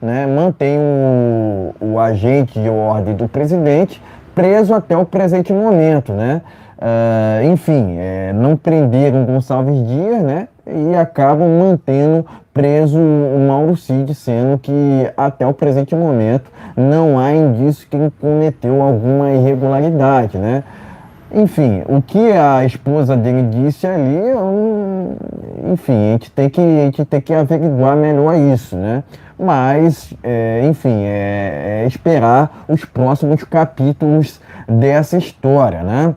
o agente de ordem do presidente preso até o presente momento, né? Enfim, não prenderam Gonçalves Dias, né? E acabam mantendo preso o Mauro Cid, sendo que até o presente momento não há indício que ele cometeu alguma irregularidade, né? Enfim, o que a esposa dele disse ali, enfim, a gente tem que averiguar melhor isso, né? Mas, enfim, é esperar os próximos capítulos dessa história, né?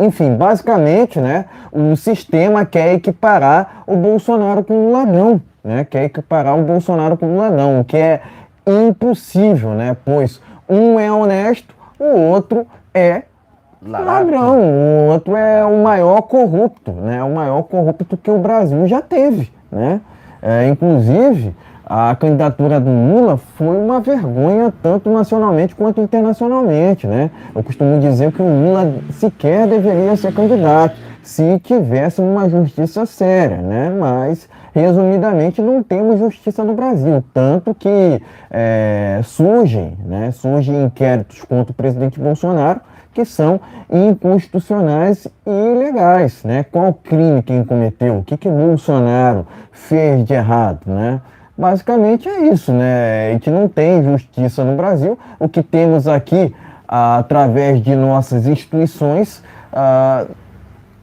Enfim, basicamente, né, o sistema quer equiparar o Bolsonaro com o ladrão, né? Quer equiparar o Bolsonaro com o ladrão, o que é impossível, né? Pois um é honesto, o outro é ladrão, o outro é o maior corrupto, né? O maior corrupto que o Brasil já teve, né? Inclusive, a candidatura do Lula foi uma vergonha tanto nacionalmente quanto internacionalmente, né? Eu costumo dizer que o Lula sequer deveria ser candidato se tivesse uma justiça séria, né? Mas, resumidamente, não temos justiça no Brasil, tanto que surgem inquéritos contra o presidente Bolsonaro que são inconstitucionais e ilegais, né? Qual crime quem cometeu? O que Bolsonaro fez de errado, né? Basicamente é isso, né? A gente não tem justiça no Brasil. O que temos aqui, através de nossas instituições,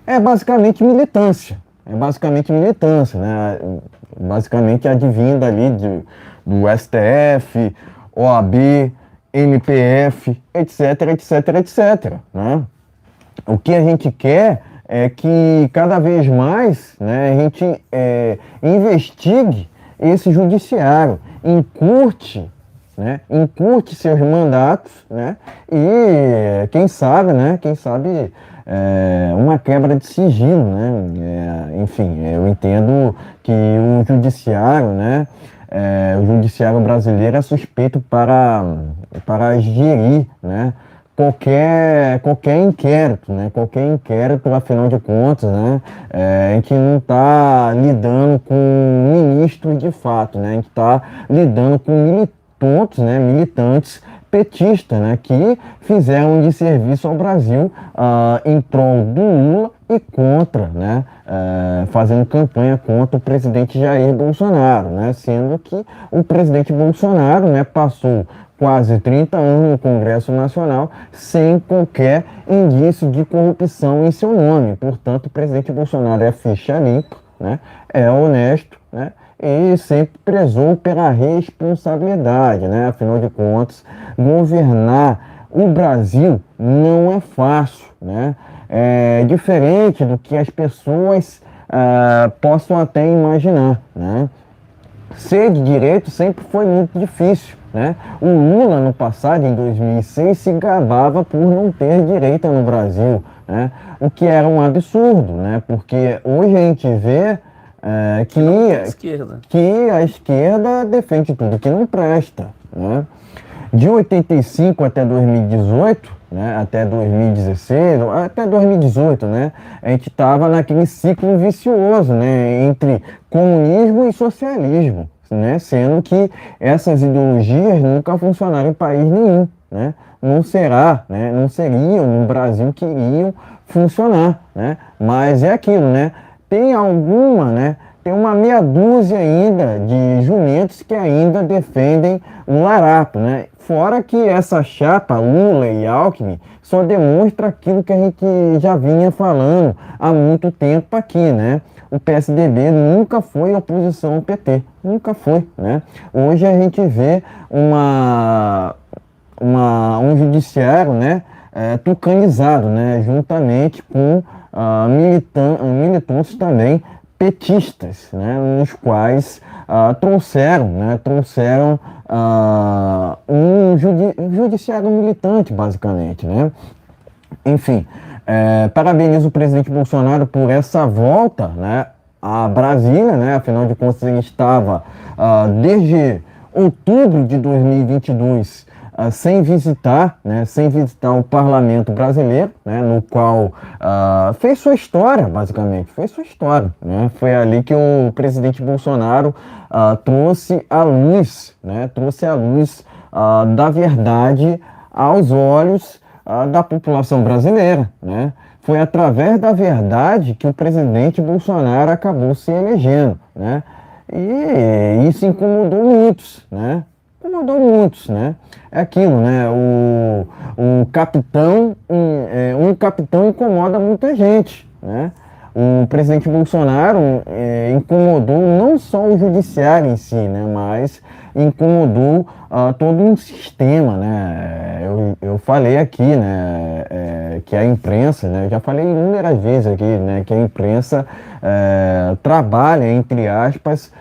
é basicamente militância. Né? Basicamente advinda ali do STF, OAB, MPF, etc, né? O que a gente quer é que cada vez mais, né, a gente investigue esse judiciário, encurte seus mandatos, né, e quem sabe uma quebra de sigilo, né? Enfim, eu entendo que o judiciário, né, o judiciário brasileiro é suspeito para gerir, né, qualquer inquérito, né? Qualquer inquérito, afinal de contas, né? A gente não está lidando com ministros de fato, né? A gente está lidando com militantes petistas, né? Que fizeram de serviço ao Brasil em prol do Lula e contra, né? Fazendo campanha contra o presidente Jair Bolsonaro, né? Sendo que o presidente Bolsonaro, né, passou quase 30 anos no Congresso Nacional sem qualquer indício de corrupção em seu nome. Portanto, o presidente Bolsonaro é ficha limpa, né? É honesto, né? E sempre prezou pela responsabilidade, né? Afinal de contas, governar o Brasil não é fácil, né? É diferente do que as pessoas possam até imaginar, né? Ser de direito sempre foi muito difícil, né? O Lula, no passado, em 2006, se gabava por não ter direita no Brasil, né? O que era um absurdo, né? Porque hoje a gente vê que a esquerda defende tudo que não presta, né? De 85 até 2018, né, até 2016, até 2018, né, a gente estava naquele ciclo vicioso, né, entre comunismo e socialismo, né, sendo que essas ideologias nunca funcionaram em país nenhum, né, não seriam no Brasil que iriam funcionar, né, mas é aquilo, né, tem tem uma meia dúzia ainda de jumentos que ainda defendem um larápio, né? Fora que essa chapa, Lula e Alckmin, só demonstra aquilo que a gente já vinha falando há muito tempo aqui, né? O PSDB nunca foi oposição ao PT, nunca foi, né? Hoje a gente vê um judiciário, né, tucanizado, né, juntamente com militantes também petistas, né, nos quais trouxeram um judiciário militante, basicamente, né? Enfim, parabenizo o presidente Bolsonaro por essa volta, né, a Brasília, né? Afinal de contas, ele estava desde outubro de 2022 sem visitar o parlamento brasileiro, né, no qual fez sua história, basicamente, fez sua história, né? Foi ali que o presidente Bolsonaro trouxe a luz da verdade aos olhos da população brasileira, né? Foi através da verdade que o presidente Bolsonaro acabou se elegendo, né? E isso incomodou muitos, né? Incomodou muitos, né? É aquilo, né? Um capitão incomoda muita gente, né? O presidente Bolsonaro incomodou não só o judiciário em si, né? Mas incomodou todo um sistema, né? Eu falei aqui, né? Que a imprensa, né? Eu já falei inúmeras vezes aqui, né? Que a imprensa trabalha, entre aspas,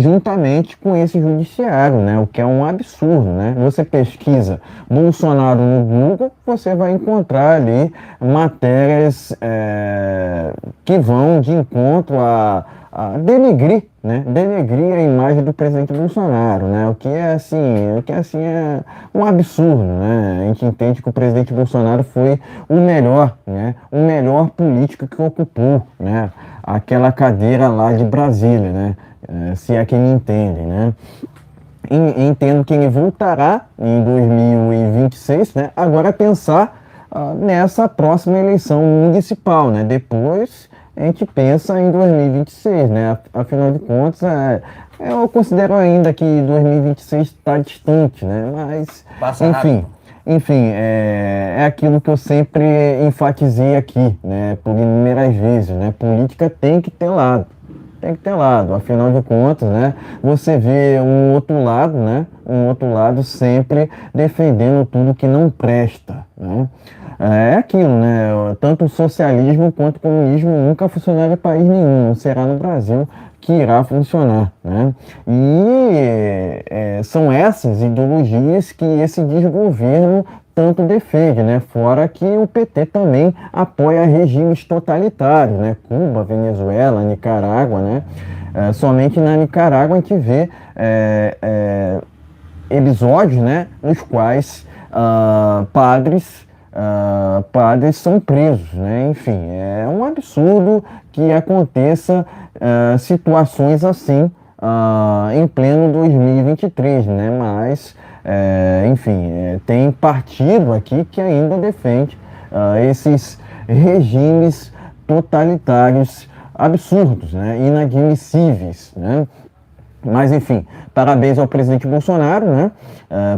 juntamente com esse judiciário, né? O que é um absurdo, né? Você pesquisa Bolsonaro no Google, você vai encontrar ali matérias que vão de encontro a denegrir, né? Denegrir a imagem do presidente Bolsonaro, né? O que é assim é um absurdo, né? A gente entende que o presidente Bolsonaro foi o melhor, né? O melhor político que ocupou, né? Aquela cadeira lá de Brasília, né? Se é que me entendem, né? Entendo que ele voltará em 2026, né? Agora é pensar nessa próxima eleição municipal, né? Depois a gente pensa em 2026, né? Afinal de contas, eu considero ainda que 2026 está distante, né? Mas, enfim, é aquilo que eu sempre enfatizei aqui, né? Por inúmeras vezes, né? Política tem que ter lado. Tem que ter lado, afinal de contas, né? Você vê um outro lado, né? Um outro lado sempre defendendo tudo que não presta, né? É aquilo, né? Tanto o socialismo quanto o comunismo nunca funcionaram em país nenhum, não será no Brasil que irá funcionar, né? E são essas ideologias que esse desgoverno tanto defende, né? Fora que o PT também apoia regimes totalitários, né? Cuba, Venezuela, Nicarágua, né? Somente na Nicarágua a gente vê episódios, né? Nos quais padres são presos, né? Enfim, é um absurdo que aconteça situações assim em pleno 2023, né? Mas enfim, tem partido aqui que ainda defende esses regimes totalitários absurdos, né? Inadmissíveis, né? Mas, enfim, parabéns ao presidente Bolsonaro, né,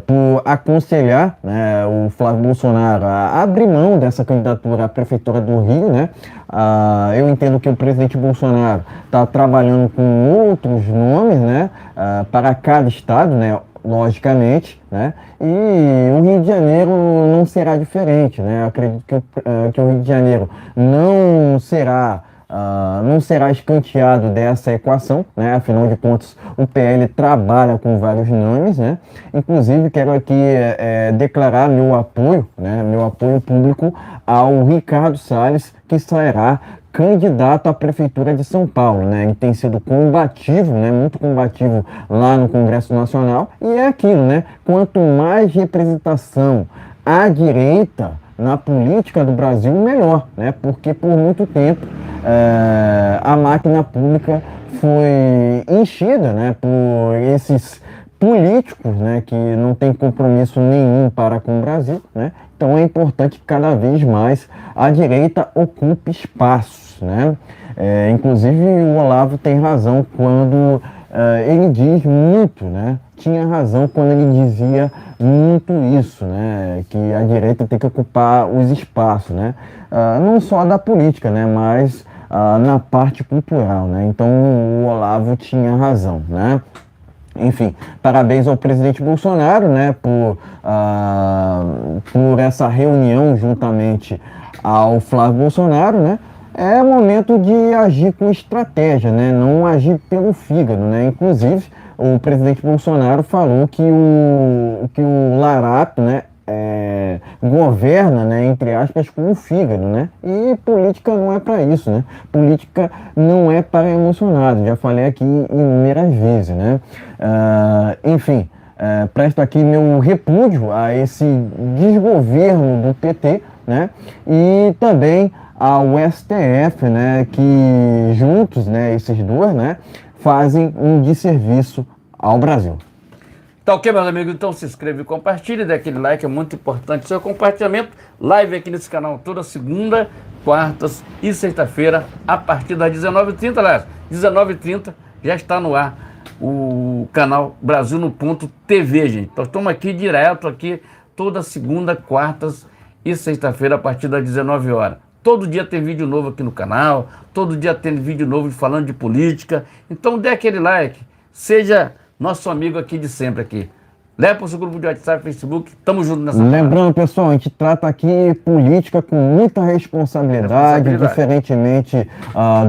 por aconselhar, né, o Flávio Bolsonaro a abrir mão dessa candidatura à Prefeitura do Rio, né. Eu entendo que o presidente Bolsonaro está trabalhando com outros nomes, né, para cada estado, né, logicamente, né, e o Rio de Janeiro não será diferente, né. Eu acredito que o Rio de Janeiro não será escanteado dessa equação, né? Afinal de contas, o PL trabalha com vários nomes, né? Inclusive, quero aqui declarar meu apoio, né? Meu apoio público ao Ricardo Salles, que será candidato à Prefeitura de São Paulo, né? Ele tem sido combativo, né? Muito combativo lá no Congresso Nacional, e é aquilo, né? Quanto mais representação à direita na política do Brasil, melhor, né? Porque por muito tempo a máquina pública foi enchida, né, por esses políticos, né, que não têm compromisso nenhum para com o Brasil, né? Então é importante que cada vez mais a direita ocupe espaços, né? Inclusive o Olavo tem razão quando ele diz muito, né? Tinha razão quando ele dizia muito isso, né? Que a direita tem que ocupar os espaços, né? Não só da política, né? Mas na parte cultural, né? Então o Olavo tinha razão, né? Enfim, parabéns ao presidente Bolsonaro, né, por essa reunião juntamente ao Flávio Bolsonaro, né. É momento de agir com estratégia, né, não agir pelo fígado, né. Inclusive, o presidente Bolsonaro falou que o Larápio, né, governa, né, entre aspas, com o fígado, né? E política não é para isso, né? Política não é para emocionado, já falei aqui inúmeras vezes, né? Enfim, presto aqui meu repúdio a esse desgoverno do PT, né? E também ao STF, né? Que juntos, né, esses dois, né, fazem um desserviço ao Brasil. Tá ok, meus amigos? Então se inscreve e compartilhe, dê aquele like, é muito importante o seu compartilhamento. Live aqui nesse canal toda segunda, quartas e sexta-feira, a partir das 19h30, aliás, 19h30 já está no ar o canal Brasil no Ponto TV, gente. Nós estamos aqui direto, aqui toda segunda, quartas e sexta-feira, a partir das 19 horas. Todo dia tem vídeo novo aqui no canal, todo dia tem vídeo novo falando de política. Então dê aquele like, seja nosso amigo aqui de sempre aqui. Leva para o seu grupo de WhatsApp, Facebook, tamo junto nessa Lembrando, pessoal, a gente trata aqui política com muita responsabilidade. Diferentemente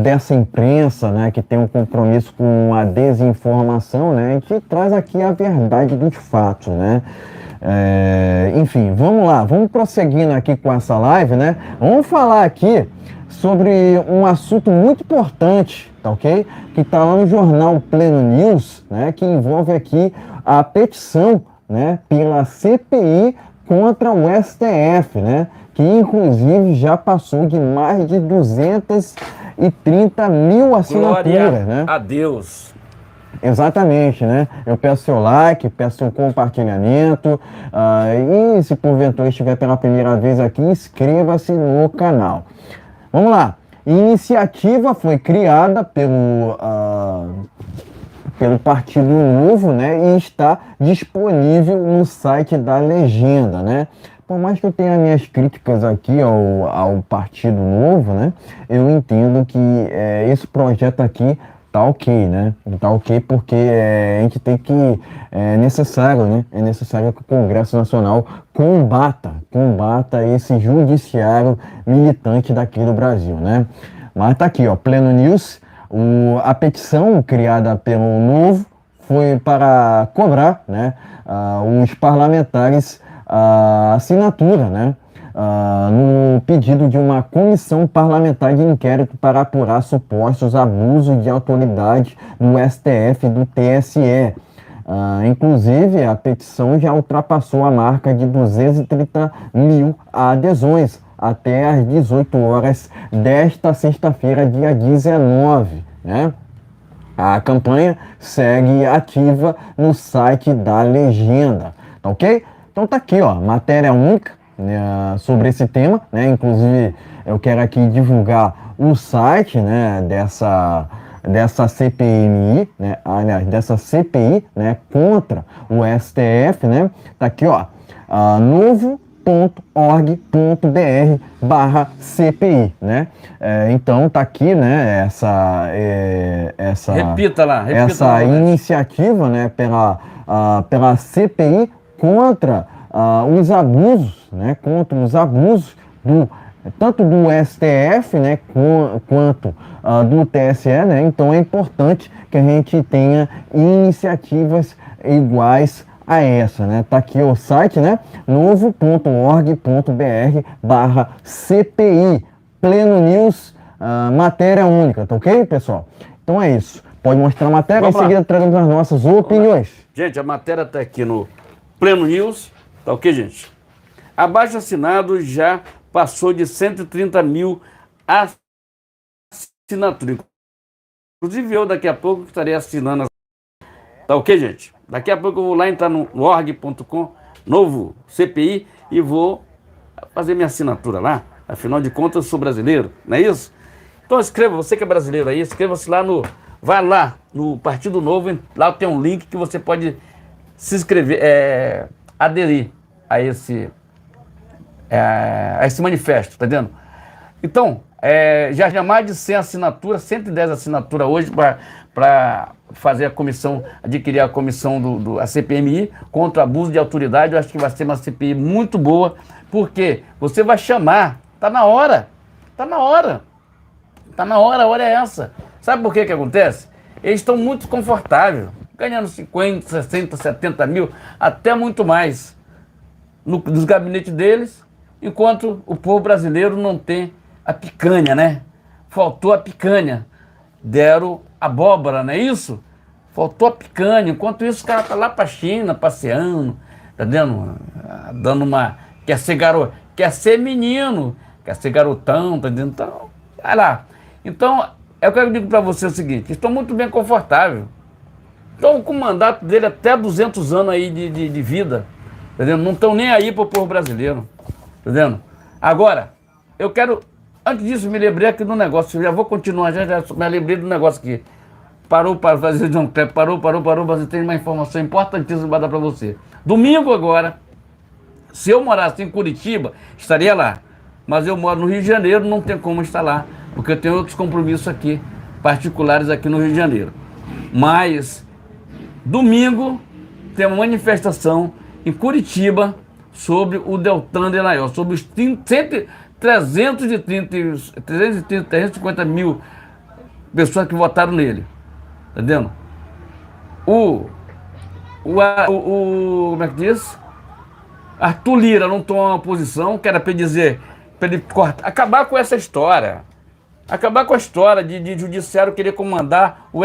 dessa imprensa, né, que tem um compromisso com a desinformação, né, a gente traz aqui a verdade dos fatos, né. Enfim, vamos lá, vamos prosseguindo aqui com essa live, né, vamos falar aqui sobre um assunto muito importante, tá ok? Que está lá no jornal Pleno News, né? Que envolve aqui a petição, né? Pela CPI contra o STF, né? Que inclusive já passou de mais de 230 mil assinaturas, Glória né? a Deus. Exatamente, né? Eu peço seu like, peço seu compartilhamento e se porventura estiver pela primeira vez aqui, inscreva-se no canal. Vamos lá. Iniciativa foi criada pelo Partido Novo, né? E está disponível no site da Legenda, né? Por mais que eu tenha minhas críticas aqui ao Partido Novo, né? Eu entendo que esse projeto aqui tá ok, né? Tá ok porque a gente tem que... É necessário, né? É necessário que o Congresso Nacional combata esse judiciário militante daqui do Brasil, né? Mas tá aqui, ó, Pleno News, a petição criada pelo Novo foi para cobrar, né, os parlamentares a assinatura, né, no pedido de uma comissão parlamentar de inquérito para apurar supostos abusos de autoridade no STF e do TSE. Inclusive, a petição já ultrapassou a marca de 230 mil adesões até às 18 horas desta sexta-feira, dia 19, né? A campanha segue ativa no site da Legenda, tá ok? Então tá aqui, ó, matéria única, né, sobre esse tema, né? Inclusive, eu quero aqui divulgar o site, né, dessa CPMI, né, aliás, dessa CPI, né, contra o STF, né? Tá aqui, ó, novo.org.br/CPI, né? Então tá aqui, né, essa repita essa iniciativa, né, pela CPI contra os abusos, né, contra os abusos tanto do STF, né, quanto do TSE, né? Então é importante que a gente tenha iniciativas iguais a essa, né? Tá aqui o site, né? novo.org.br/CPI. Pleno News, matéria única, tá ok, pessoal? Então é isso. Pode mostrar a matéria, em seguida traremos as nossas opiniões. Gente, a matéria tá aqui no Pleno News, tá ok, gente? Abaixo assinado já passou de 130 mil assinaturas. Inclusive eu daqui a pouco estarei assinando. Tá ok, gente? Daqui a pouco eu vou lá entrar no org.com, novo CPI, e vou fazer minha assinatura lá. Afinal de contas, eu sou brasileiro, não é isso? Então escreva, você que é brasileiro aí, inscreva-se lá no... Vai lá no Partido Novo, lá tem um link que você pode se inscrever, aderir a esse manifesto, tá entendendo? Então, já mais de 100 assinaturas, 110 assinaturas hoje para fazer a comissão, adquirir a comissão a CPMI contra o abuso de autoridade. Eu acho que vai ser uma CPI muito boa, porque você vai chamar, tá na hora, a hora é essa. Sabe por que acontece? Eles estão muito confortáveis, ganhando 50, 60, 70 mil, até muito mais, nos gabinetes deles, enquanto o povo brasileiro não tem a picanha, né? Faltou a picanha. Deram abóbora, não é isso? Faltou a picanha. Enquanto isso, o cara tá lá pra China, passeando, tá dando uma... Quer ser menino, quer ser garotão, tá dentro. Então, vai lá. Então, é o que eu digo pra você o seguinte, estão muito bem confortáveis. Estão com o mandato dele até 200 anos aí de vida, tá vendo? Não estão nem aí pro povo brasileiro, tá vendo? Agora, eu quero... Antes disso, me lembrei aqui do negócio, eu já vou continuar, já me lembrei do negócio aqui. Parou para fazer John Kleber, parou, você tem uma informação importantíssima para dar para você. Domingo agora, se eu morasse em Curitiba, estaria lá. Mas eu moro no Rio de Janeiro, não tem como estar lá, porque eu tenho outros compromissos aqui, particulares aqui no Rio de Janeiro. Mas, domingo, tem uma manifestação em Curitiba sobre o Deltan Dallagnol, sobre os 350 mil pessoas que votaram nele. Entendendo? Como é que diz? Arthur Lira não tomou uma posição, que era para dizer, para ele acabar com essa história. Acabar com a história de judiciário querer comandar o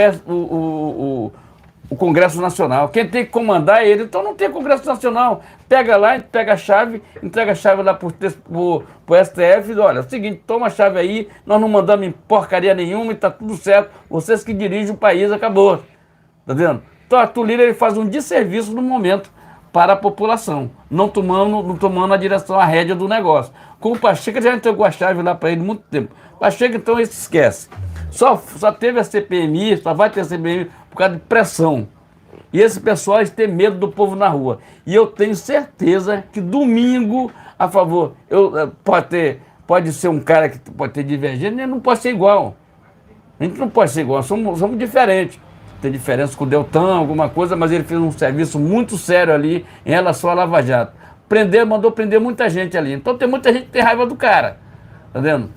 Congresso Nacional. Quem tem que comandar é ele, então não tem Congresso Nacional. Pega lá, pega a chave, entrega a chave lá pro STF e diz, olha, é o seguinte, toma a chave aí, nós não mandamos em porcaria nenhuma e tá tudo certo, vocês que dirigem o país, acabou. Tá vendo? Então Arthur Lira ele faz um desserviço no momento para a população, não tomando a direção, a rédea do negócio. Com o Pacheco já entregou a chave lá para ele há muito tempo. Pacheco então ele se esquece. Só teve a CPMI, só vai ter a CPMI por causa de pressão. E esse pessoal eles têm medo do povo na rua. E eu tenho certeza que domingo, a favor, pode ser um cara que pode ter divergência, mas não pode ser igual. A gente não pode ser igual, somos diferentes. Tem diferença com o Deltan, alguma coisa, mas ele fez um serviço muito sério ali em relação à Lava Jato. Mandou prender muita gente ali. Então tem muita gente que tem raiva do cara. Tá vendo?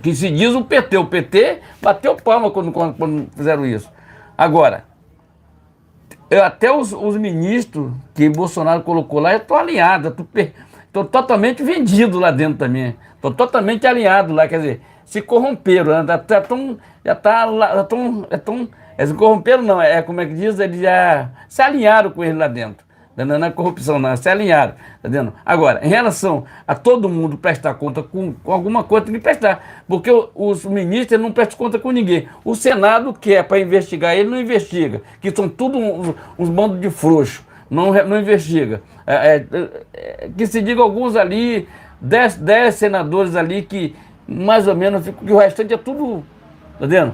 Que se diz o PT. O PT bateu palma quando fizeram isso. Agora, até os ministros que Bolsonaro colocou lá, eu estou alinhado. Estou totalmente vendido lá dentro também. Estou totalmente alinhado lá. Quer dizer, se corromperam. Né? Se corromperam não, como é que diz? Eles já se alinharam com ele lá dentro. Não é corrupção não, se alinharam, tá vendo? Agora, em relação a todo mundo prestar conta com alguma coisa, tem que prestar, porque os ministros não prestam conta com ninguém. O Senado, que é para investigar, ele não investiga, que são tudo uns bandos de frouxo, não investiga. Que se diga alguns ali, 10 senadores ali que mais ou menos, que o restante é tudo, tá vendo?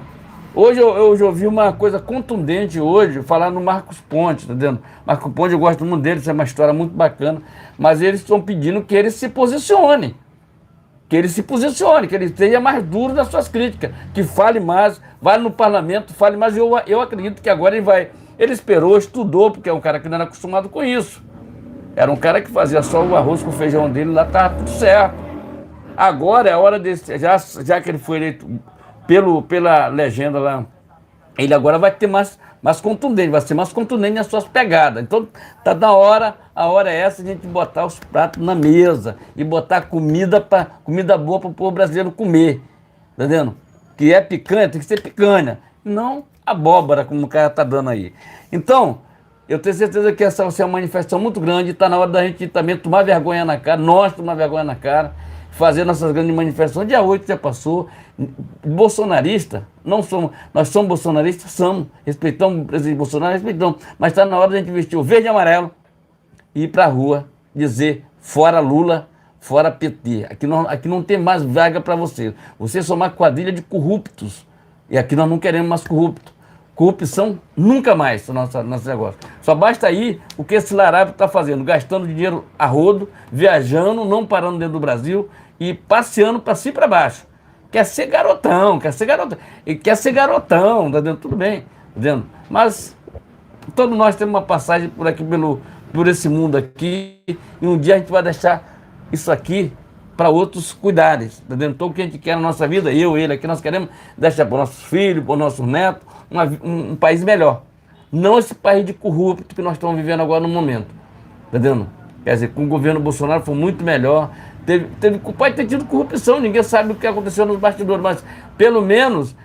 Hoje eu ouvi uma coisa contundente hoje, falar no Marcos Pontes, tá vendo? Marcos Pontes, eu gosto muito dele, isso é uma história muito bacana, mas eles estão pedindo que ele se posicione, que ele seja mais duro nas suas críticas, que fale mais, vá no parlamento, fale mais. Eu acredito que agora ele esperou, estudou, porque é um cara que não era acostumado com isso. Era um cara que fazia só o arroz com o feijão dele, lá tá tudo certo. Agora é a hora desse, já que ele foi eleito pela legenda lá, ele agora vai ter mais contundente, vai ser mais contundente nas suas pegadas. Então tá na hora, a hora é essa, a gente botar os pratos na mesa e botar comida boa para o povo brasileiro comer, tá vendo? Que é picanha, tem que ser picanha, não abóbora como o cara tá dando aí. Então, eu tenho certeza que essa vai ser uma manifestação muito grande, está na hora da gente também tomar vergonha na cara, nós tomar vergonha na cara, fazer nossas grandes manifestações. Dia 8 já passou. Bolsonarista, nós somos bolsonaristas, respeitamos o presidente Bolsonaro, respeitamos, mas está na hora de a gente vestir o verde e amarelo e ir para a rua dizer fora Lula, fora PT. Aqui não tem mais vaga para você. Vocês são uma quadrilha de corruptos. E aqui nós não queremos mais corruptos. Corrupção nunca mais no nosso negócio. Só basta aí o que esse larápio está fazendo, gastando dinheiro a rodo, viajando, não parando dentro do Brasil e passeando para cima e para baixo. Quer ser garotão, tá vendo? Tudo bem, tá vendo? Mas todos nós temos uma passagem por aqui, por esse mundo aqui, e um dia a gente vai deixar isso aqui para outros cuidarem, tá vendo? Então o que a gente quer na nossa vida, eu, ele aqui, nós queremos deixar para os nossos filhos, para os nossos netos, um país melhor. Não esse país de corrupto que nós estamos vivendo agora no momento. Tá vendo? Quer dizer, com o governo Bolsonaro foi muito melhor. Pode ter tido corrupção, ninguém sabe o que aconteceu nos bastidores, mas pelo menos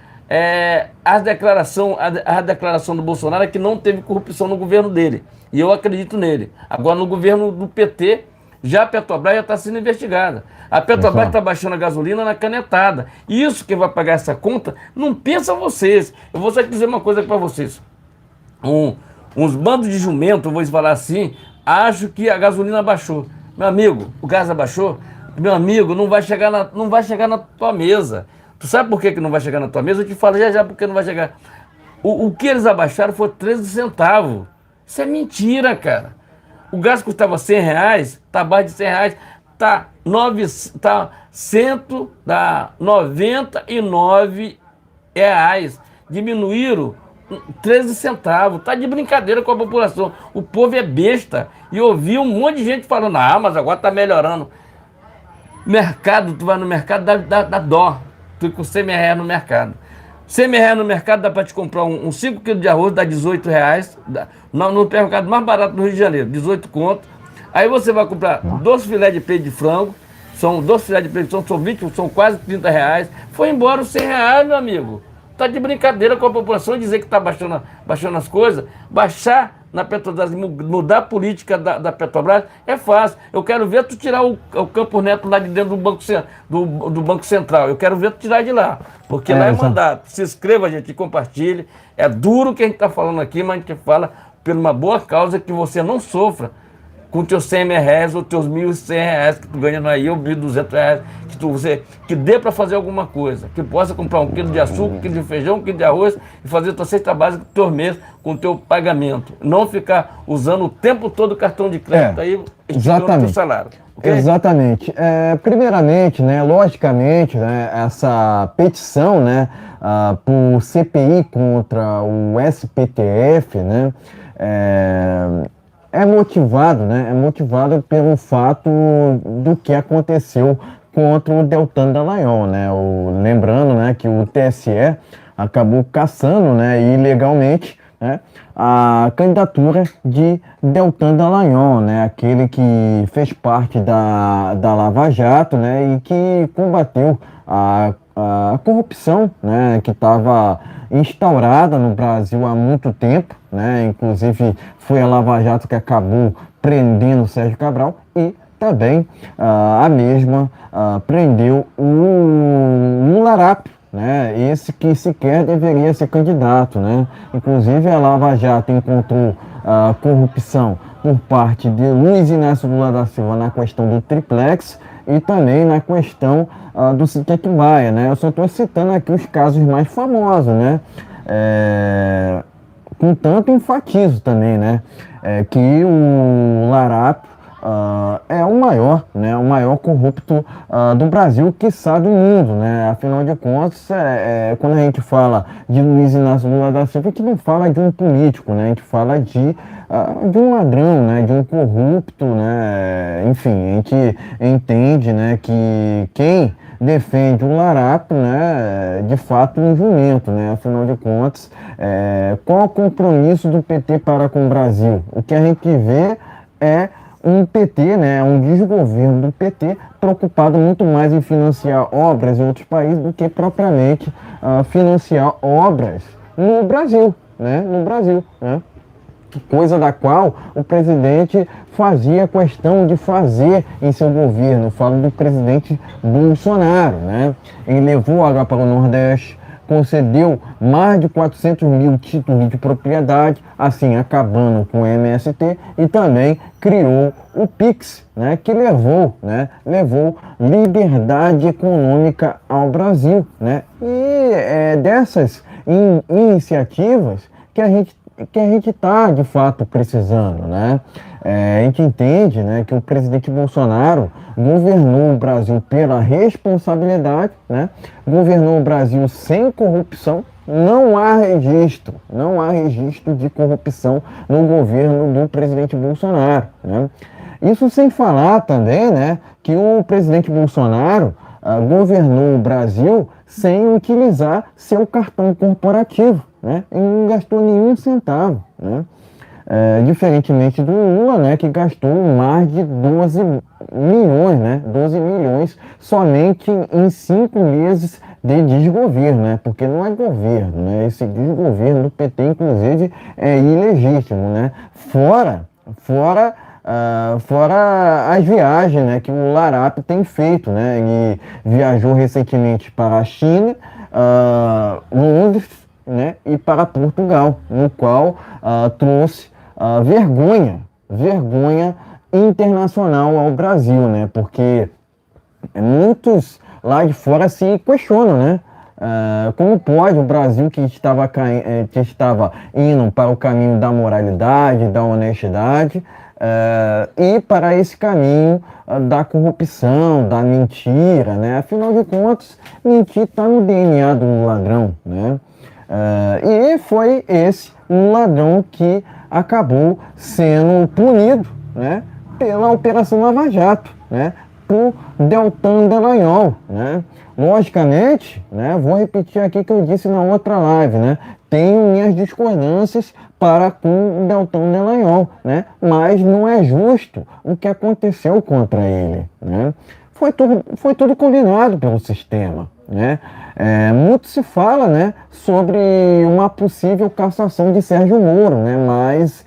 a declaração do Bolsonaro é que não teve corrupção no governo dele. E eu acredito nele. Agora, no governo do PT, já a Petrobras já está sendo investigada. A Petrobras está baixando a gasolina na canetada. E isso quem vai pagar essa conta, não pensa vocês. Eu vou só dizer uma coisa para vocês. Uns bandos de jumento, eu vou falar assim, acho que a gasolina baixou. Meu amigo, o gás abaixou? Meu amigo, não vai chegar na tua mesa. Tu sabe por que não vai chegar na tua mesa? Eu te falo já porque não vai chegar. O que eles abaixaram foi 13 centavos. Isso é mentira, cara. O gás custava R$100, está abaixo de R$100, está 199 reais. Diminuíram 13 centavos. Está de brincadeira com a população. O povo é besta. E eu ouvi um monte de gente falando, mas agora está melhorando. Mercado, tu vai no mercado, dá dó. Tu com R$100 no mercado. R$100 no mercado dá para te comprar um 5 kg de arroz, dá R$18. No mercado mais barato do Rio de Janeiro, 18 conto. Aí você vai comprar 2 filés de peito de frango, são 2 filés de peito de frango, são quase R$30. Foi embora os R$100, meu amigo. Tá de brincadeira com a população dizer que está baixando as coisas. Baixar na Petrobras, mudar a política da Petrobras é fácil. Eu quero ver tu tirar o Campos Neto lá de dentro do Banco Central. Eu quero ver tu tirar de lá. Porque lá é mandato. Se inscreva, gente, e compartilhe. É duro o que a gente está falando aqui, mas a gente fala por uma boa causa que você não sofra com teus R$100 ou teus R$1.100 que tu ganha aí, ou R$1.200, que dê para fazer alguma coisa, que possa comprar 1 quilo de açúcar, 1 quilo de feijão, 1 quilo de arroz e fazer tua cesta básica do teu mês com o teu pagamento. Não ficar usando o tempo todo o cartão de crédito aí e tirando o teu salário. Okay? Exatamente. Primeiramente, né, logicamente, né, essa petição, né, por CPI contra o STF, né, é motivado pelo fato do que aconteceu contra o Deltan Dallagnol, né? Lembrando, né, que o TSE acabou cassando, né, ilegalmente, né, a candidatura de Deltan Dallagnol, né, aquele que fez parte da Lava Jato, né, e que combateu a corrupção, né, que estava instaurada no Brasil há muito tempo, né, inclusive foi a Lava Jato que acabou prendendo o Sérgio Cabral e também a mesma prendeu o Larápio, né, esse que sequer deveria ser candidato, né, inclusive a Lava Jato encontrou corrupção por parte de Luiz Inácio Lula da Silva na questão do triplex e também na questão do Cid Atibaia, né? Eu só estou citando aqui os casos mais famosos, né? Contanto, enfatizo também, né? Que o Larápio é o maior, né? O maior corrupto do Brasil, quiçá do mundo, né? Afinal de contas, quando a gente fala de Luiz Inácio Lula da Silva, a gente não fala de um político, né? A gente fala de um ladrão, né? De um corrupto, né? Enfim, a gente entende, né, que quem defende o Larápio, né, de fato um jumento, né? Afinal de contas, qual o compromisso do PT para com o Brasil? O que a gente vê é um PT, né, um desgoverno do PT preocupado muito mais em financiar obras em outros países do que propriamente financiar obras no Brasil, né? No Brasil, né? Coisa da qual o presidente fazia questão de fazer em seu governo. Eu falo do presidente Bolsonaro, né? Ele levou água para o Nordeste, concedeu mais de 400 mil títulos de propriedade, assim acabando com o MST, e também criou o PIX, né, que levou liberdade econômica ao Brasil, né? E é dessas iniciativas que a gente está de fato precisando, né? A gente entende, né, que o presidente Bolsonaro governou o Brasil pela responsabilidade, né? Governou o Brasil sem corrupção. Não há registro de corrupção no governo do presidente Bolsonaro, né? Isso sem falar também, né, que o presidente Bolsonaro governou o Brasil sem utilizar seu cartão corporativo, né? E não gastou nenhum centavo, né? Diferentemente do Lula, né, que gastou mais de 12 milhões, né, 12 milhões somente em 5 meses de desgoverno, né, porque não é governo, né, esse desgoverno do PT, inclusive, é ilegítimo, né, fora as viagens, né, que o Larap tem feito, né, ele viajou recentemente para a China, Londres, né, e para Portugal, no qual trouxe vergonha internacional ao Brasil, né? Porque muitos lá de fora se questionam, né? Como pode o Brasil que estava indo para o caminho da moralidade, da honestidade, ir para esse caminho da corrupção, da mentira, né? Afinal de contas, mentir está no DNA do ladrão, né? E foi esse um ladrão que acabou sendo punido, né, pela Operação Lava Jato, né, por Deltan Dallagnol, né. Logicamente, né, vou repetir aqui o que eu disse na outra live, né, tenho minhas discordâncias para com o Deltan Dallagnol, né, mas não é justo o que aconteceu contra ele, né. Foi tudo combinado pelo sistema, né. Muito se fala, né, sobre uma possível cassação de Sérgio Moro, né, mas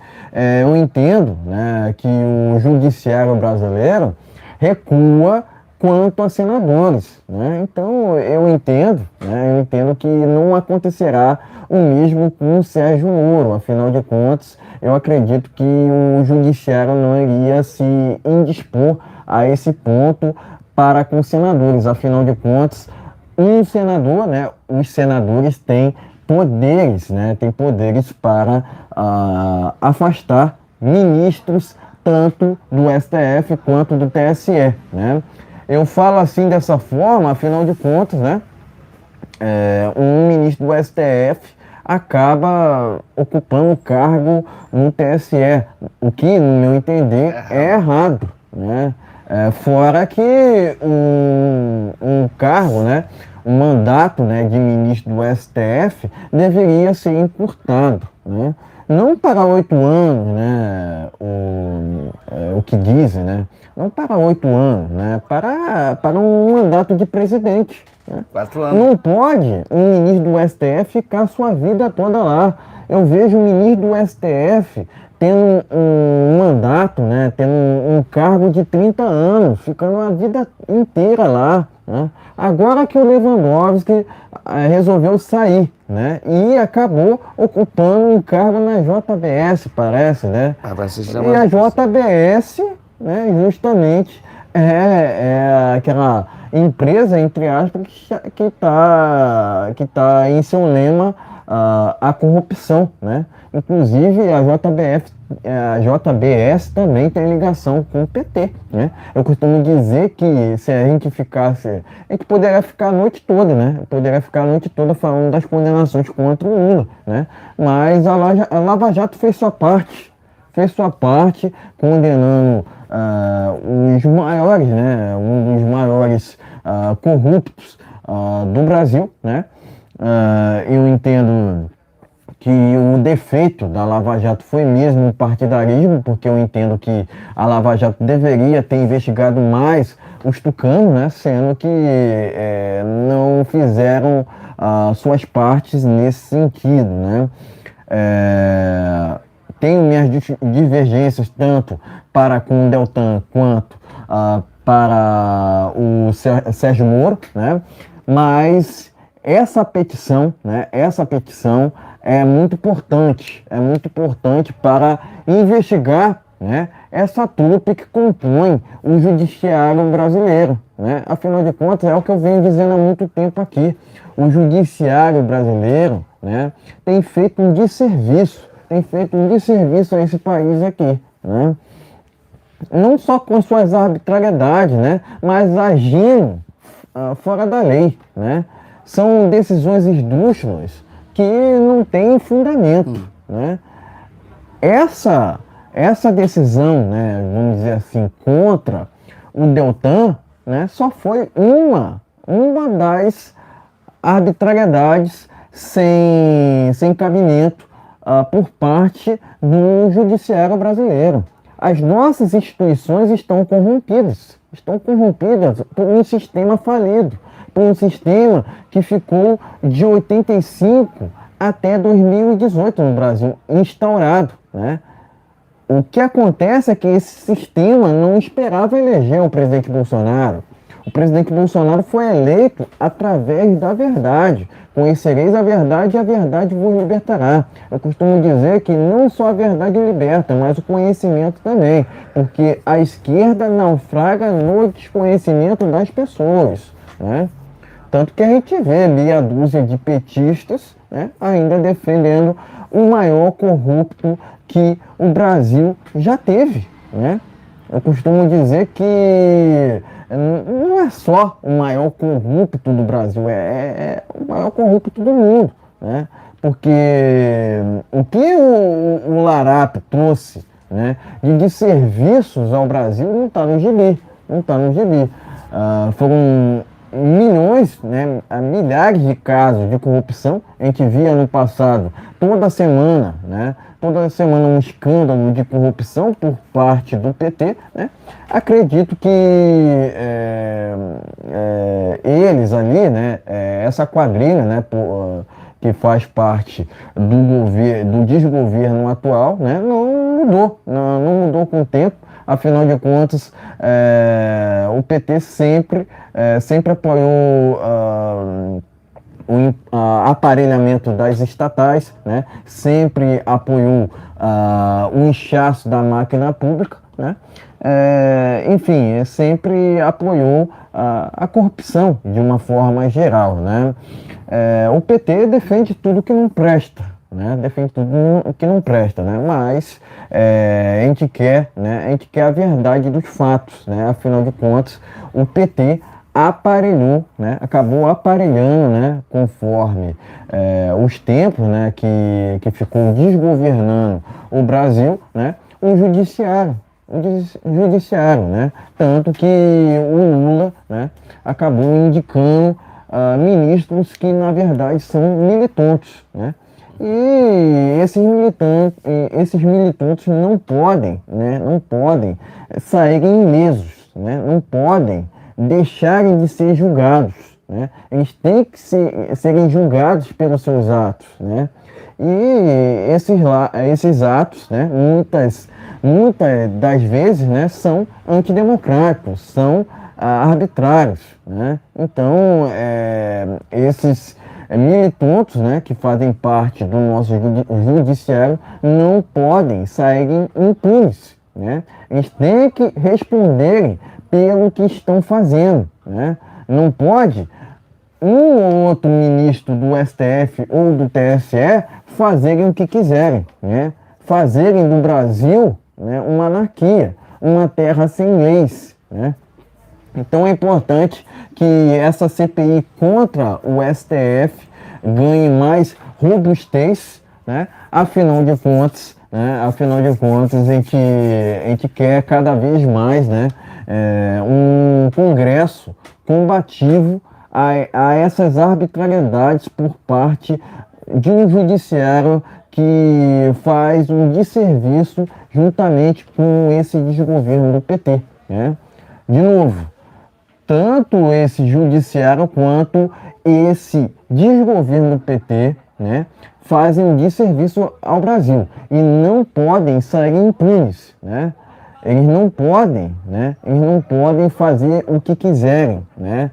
eu entendo, né, que o judiciário brasileiro recua quanto a senadores, né? Então eu entendo que não acontecerá o mesmo com o Sérgio Moro. Afinal de contas, eu acredito que o judiciário não iria se indispor a esse ponto para com os senadores. Afinal de contas, um senador, né, os senadores têm poderes, né, têm poderes para afastar ministros tanto do STF quanto do TSE, né. Eu falo assim dessa forma, afinal de contas, né, um ministro do STF acaba ocupando o cargo no TSE, o que, no meu entender, é errado, né. Fora que um cargo, né, um mandato, né, de ministro do STF deveria ser encurtado, né, não para 8 anos, né, o que dizem, né, não para 8 anos, né, para um mandato de presidente, né. 4 anos. Não pode um ministro do STF ficar sua vida toda lá. Eu vejo o ministro do STF tendo um mandato, né, tendo um cargo de 30 anos, ficando a vida inteira lá, né. Agora que o Lewandowski resolveu sair, né, e acabou ocupando um cargo na JBS, parece, né. E a JBS, né, justamente é aquela empresa, entre aspas, que tá em seu lema a corrupção, né? Inclusive a JBS também tem ligação com o PT, né? Eu costumo dizer que se a gente poderia ficar a noite toda, né? Poderia ficar a noite toda falando das condenações contra o Lula, né? Mas a Lava Jato fez sua parte, condenando os maiores, né? Um dos maiores corruptos do Brasil, né? Eu entendo que o defeito da Lava Jato foi mesmo o partidarismo, porque eu entendo que a Lava Jato deveria ter investigado mais os tucanos, né, sendo que não fizeram suas partes nesse sentido, né. Tenho minhas divergências tanto para com o Deltan quanto para o Sérgio Moro, né, mas essa petição, né, essa petição é muito importante para investigar, né, essa trupe que compõe o judiciário brasileiro, né? Afinal de contas, é o que eu venho dizendo há muito tempo aqui. O judiciário brasileiro, né, tem feito um desserviço a esse país aqui, né? Não só com suas arbitrariedades, né, mas agindo fora da lei, né? São decisões esdrúxulas que não têm fundamento, né? Essa decisão, né, vamos dizer assim, contra o Deltan, né, só foi uma das arbitrariedades sem cabimento por parte do judiciário brasileiro. As nossas instituições estão corrompidas por um sistema falido, por um sistema que ficou de 85 até 2018 no Brasil, instaurado, né? O que acontece é que esse sistema não esperava eleger o presidente Bolsonaro. O presidente Bolsonaro foi eleito através da verdade. Conhecereis a verdade e a verdade vos libertará. Eu costumo dizer que não só a verdade liberta, mas o conhecimento também. Porque a esquerda naufraga no desconhecimento das pessoas, né? Tanto que a gente vê meia dúzia de petistas, né, ainda defendendo o maior corrupto que o Brasil já teve, né? Eu costumo dizer que não é só o maior corrupto do Brasil, é o maior corrupto do mundo, né? Porque o que o Larápio trouxe, né, de serviços ao Brasil não está no gibi, foram milhões, né, milhares de casos de corrupção. A gente via no passado, toda semana um escândalo de corrupção por parte do PT, né? Acredito que eles ali, né, essa quadrilha, né, que faz parte do desgoverno atual, né, não mudou com o tempo. Afinal de contas, o PT sempre apoiou o aparelhamento das estatais, né? Sempre apoiou o inchaço da máquina pública, né? Enfim, sempre apoiou a corrupção de uma forma geral, né? O PT defende tudo que não presta, né? Mas a gente quer a verdade dos fatos, né? Afinal de contas, o PT acabou aparelhando, né, conforme os tempos, né, que ficou desgovernando o Brasil, né, o judiciário, né, tanto que o Lula, né, acabou indicando ministros que na verdade são militantes, né, e esses militantes não podem saírem ilesos, né, não podem deixarem de ser julgados, né? Eles têm que serem julgados pelos seus atos, né? E esses atos, né, muitas das vezes, né, são antidemocráticos, são arbitrários, né? Então, esses militantes, né, que fazem parte do nosso judiciário não podem sair impunes, né? Eles têm que responderem pelo que estão fazendo, né? Não pode um ou outro ministro do STF ou do TSE fazerem o que quiserem, né? Fazerem do Brasil, né, uma anarquia, uma terra sem leis, né? Então é importante que essa CPI contra o STF ganhe mais robustez, né? Afinal de contas, a gente quer cada vez mais, né, um Congresso combativo a essas arbitrariedades por parte de um judiciário que faz um desserviço juntamente com esse desgoverno do PT, né? De novo, tanto esse judiciário quanto esse desgoverno do PT, né, fazem um desserviço ao Brasil e não podem sair impunes, né? Eles não podem fazer o que quiserem, né?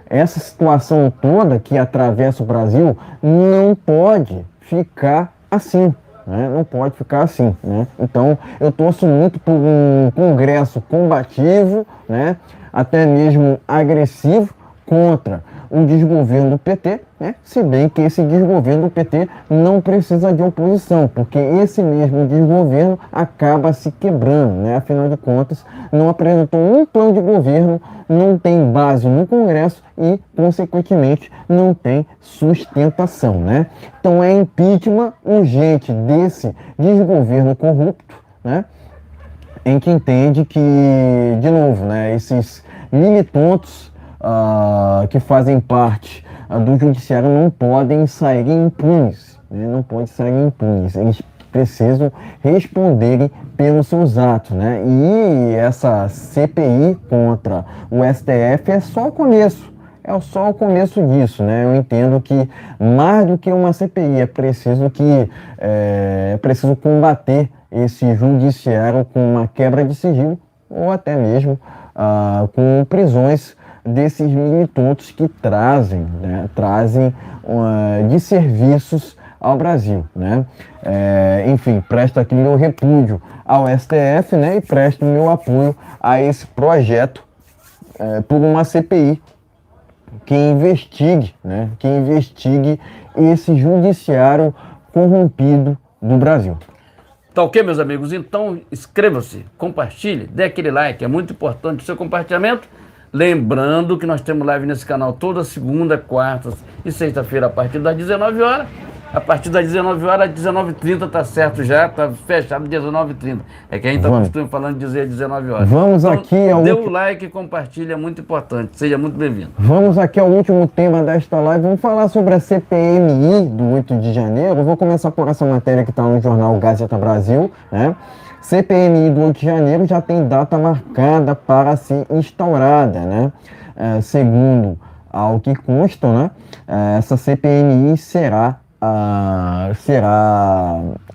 essa situação toda que atravessa o Brasil não pode ficar assim. Né? Não pode ficar assim, né? Então eu torço muito por um congresso combativo, né? Até mesmo agressivo contra o desgoverno do PT, né? Se bem que esse desgoverno do PT não precisa de oposição, porque esse mesmo desgoverno acaba se quebrando, né? Afinal de contas, não apresentou um plano de governo, não tem base no Congresso e, consequentemente, não tem sustentação, né? Então é impeachment urgente desse desgoverno corrupto, né? Em que entende que, de novo, né, esses militantes que fazem parte do judiciário não podem sair impunes, né? Não podem sair impunes, eles precisam responderem pelos seus atos, né? E essa CPI contra o STF é só o começo. É só o começo disso, né? Eu entendo que mais do que uma CPI é preciso combater esse judiciário com uma quebra de sigilo ou até mesmo com prisões desses militantes que trazem de serviços ao Brasil, né? Enfim, presto aqui meu repúdio ao STF, né? E presto meu apoio a esse projeto por uma CPI que investigue, né? Que investigue esse judiciário corrompido do Brasil. Tá ok, meus amigos? Então, inscreva-se, compartilhe, dê aquele like, é muito importante o seu compartilhamento. Lembrando que nós temos live nesse canal toda segunda, quarta e sexta-feira a partir das 19 horas. A partir das 19 horas, às 19h30 tá certo já, tá fechado 19h30. É que a gente tá costume falando de dizer 19 horas. Vamos então, aqui ao dê o like e compartilhe, é muito importante. Seja muito bem-vindo. Vamos aqui ao último tema desta live. Vamos falar sobre a CPMI do 8 de janeiro. Eu vou começar por essa matéria que está no jornal Gazeta Brasil, né? CPMI do 8 de janeiro já tem data marcada para ser instaurada, né? Segundo ao que consta, né? Essa CPMI será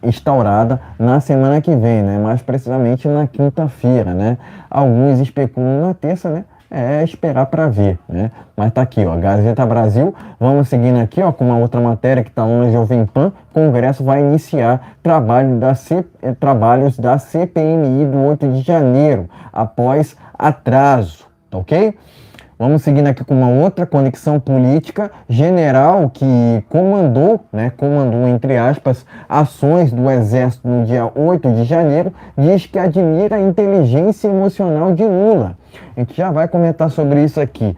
instaurada na semana que vem, né? Mais precisamente na quinta-feira, né? Alguns especulam na terça, né? É esperar para ver, né? Mas tá aqui, ó, Gazeta Brasil. Vamos seguindo aqui, ó, com uma outra matéria que tá lá na Jovem Pan. Congresso vai iniciar trabalhos da CPMI do 8 de janeiro, após atraso, tá ok? Vamos seguindo aqui com uma outra conexão política. General que comandou, entre aspas, ações do Exército no dia 8 de janeiro, diz que admira a inteligência emocional de Lula. A gente já vai comentar sobre isso aqui.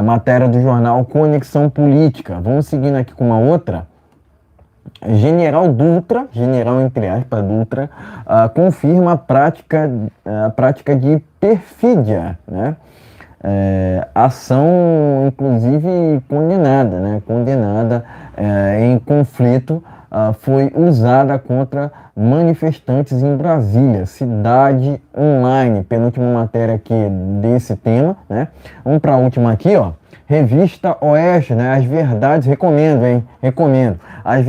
Matéria do jornal Conexão Política. Vamos seguindo aqui com uma outra. General Dutra, general entre aspas, Dutra, confirma a prática de perfídia, né? Ação inclusive condenada, né? Em conflito, foi usada contra manifestantes em Brasília, Cidade Online, penúltima matéria aqui desse tema, né? Vamos para a última aqui, ó. Revista Oeste, né? As verdades, recomendo. As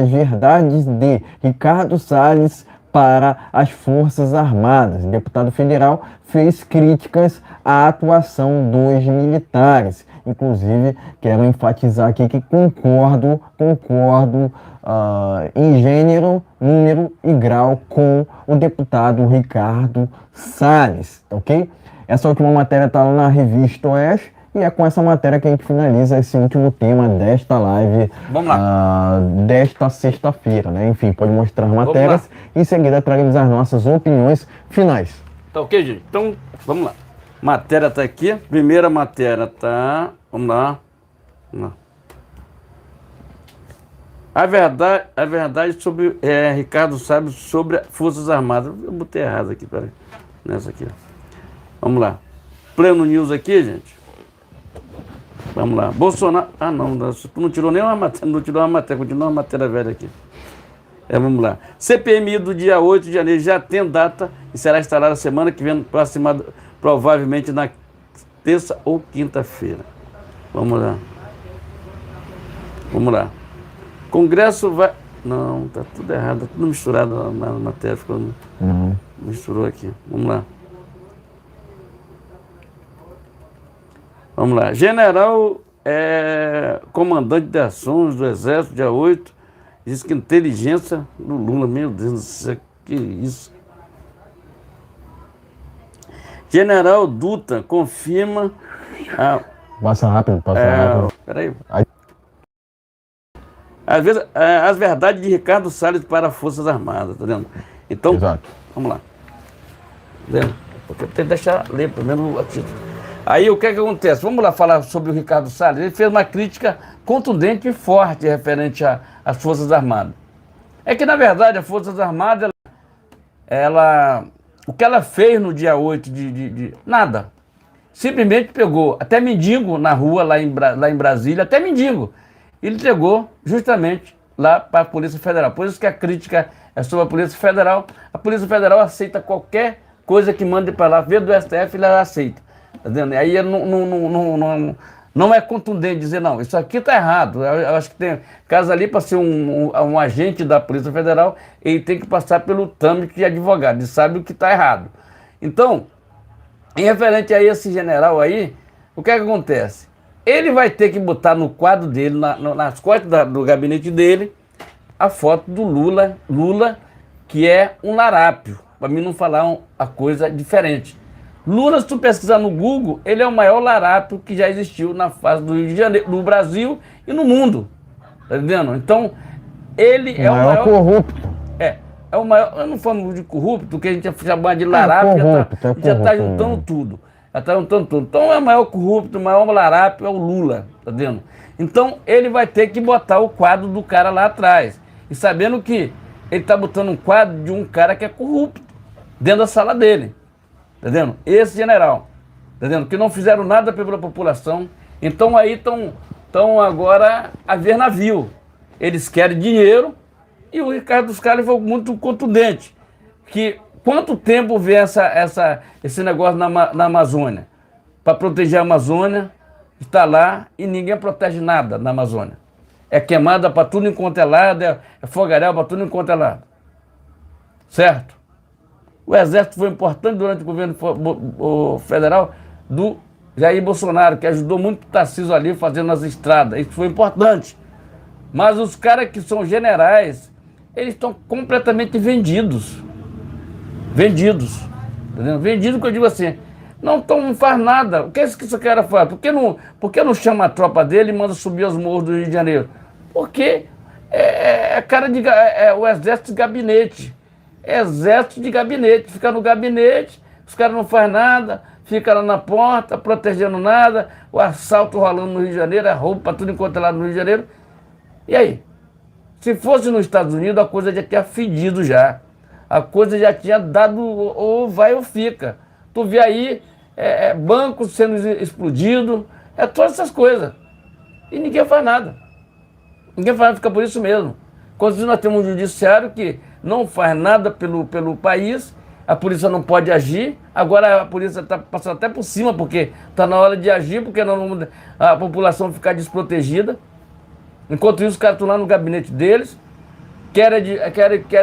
verdades de Ricardo Salles para as Forças Armadas. O deputado federal fez críticas à atuação dos militares. Inclusive, quero enfatizar aqui que concordo em gênero, número e grau com o deputado Ricardo Salles, ok? Essa última matéria está lá na Revista Oeste. E é com essa matéria que a gente finaliza esse último tema desta live. Vamos lá. Desta sexta-feira, né? Enfim, pode mostrar matérias. Em seguida, traremos as nossas opiniões finais. Tá ok, gente? Então, vamos lá. Matéria tá aqui. Primeira matéria tá... Vamos lá. A verdade sobre Ricardo Salles sobre Forças Armadas. Eu botei errado aqui, peraí. Nessa aqui, ó. Vamos lá. Pleno News aqui, gente. Vamos lá. Bolsonaro... não, tu não tirou nenhuma matéria, continua uma matéria velha aqui. Vamos lá. CPMI do dia 8 de janeiro já tem data e será instalada semana que vem, provavelmente na terça ou quinta-feira. Vamos lá. Congresso vai... Não, tá tudo errado, tá tudo misturado na matéria, misturou aqui. Vamos lá. Vamos lá. General comandante de ações do Exército, dia 8, diz que inteligência do Lula. Meu Deus do céu, que isso? General Dutra confirma Passa rápido, passa rápido. Peraí. Às vezes, as verdades de Ricardo Salles para as Forças Armadas, tá vendo? Então, Exato. vamos lá. Tá vendo? Porque tem que deixar ler primeiro o título. Aí o que acontece? Vamos lá falar sobre o Ricardo Salles. Ele fez uma crítica contundente e forte referente às Forças Armadas. É que, na verdade, as Forças Armadas, o que ela fez no dia 8 nada. Simplesmente pegou até mendigo na rua, lá em Brasília, até mendigo. Ele entregou justamente lá para a Polícia Federal. Por isso que a crítica é sobre a Polícia Federal. A Polícia Federal aceita qualquer coisa que mande para lá. Vê do STF, ele aceita. Tá vendo? Aí não é contundente dizer, não, isso aqui está errado. Eu acho que tem caso ali para ser um agente da Polícia Federal, ele tem que passar pelo trâmite de advogado. Ele sabe o que está errado. Então, em referente a esse general aí, o que acontece? Ele vai ter que botar no quadro dele, nas costas do gabinete dele, a foto do Lula, que é um larápio, para mim não falar a coisa diferente. Lula, se tu pesquisar no Google, ele é o maior larápio que já existiu na face do Rio de Janeiro, no Brasil e no mundo. Tá entendendo? Então, ele é o maior corrupto. É o maior, eu não falo de corrupto, que a gente chama de larápio, já está juntando tudo. Já está juntando tudo. Então é o maior corrupto, o maior larápio é o Lula, tá vendo? Então ele vai ter que botar o quadro do cara lá atrás. E sabendo que ele está botando um quadro de um cara que é corrupto dentro da sala dele. Tá vendo? Esse general, tá vendo? Que não fizeram nada pela população. Então aí estão agora a ver navio. Eles querem dinheiro. E o Ricardo Salles foi muito contundente. Que quanto tempo vem esse negócio na Amazônia? Para proteger a Amazônia, está lá e ninguém protege nada na Amazônia. É queimada para tudo enquanto é lado, é fogaréu para tudo enquanto é lado. Certo? O Exército foi importante durante o governo federal do Jair Bolsonaro, que ajudou muito o Tarcísio ali fazendo as estradas. Isso foi importante. Mas os caras que são generais, eles estão completamente vendidos. Vendidos. Entendeu? Vendidos que eu digo assim, não faz nada. O que é isso que esse cara faz? Por que não chama a tropa dele e manda subir os morros do Rio de Janeiro? Porque o exército de gabinete. Exército de gabinete. Fica no gabinete, os caras não fazem nada, fica lá na porta, protegendo nada, o assalto rolando no Rio de Janeiro, é roubo para tudo enquanto é lá no Rio de Janeiro. E aí? Se fosse nos Estados Unidos, a coisa já tinha fedido já. A coisa já tinha dado ou vai ou fica. Tu vê aí banco sendo explodido, todas essas coisas. E ninguém faz nada. Ninguém faz nada, fica por isso mesmo. Quando nós temos um judiciário que não faz nada pelo país, a polícia não pode agir, agora a polícia está passando até por cima, porque está na hora de agir, porque não, a população ficar desprotegida. Enquanto isso, os caras estão lá no gabinete deles, querem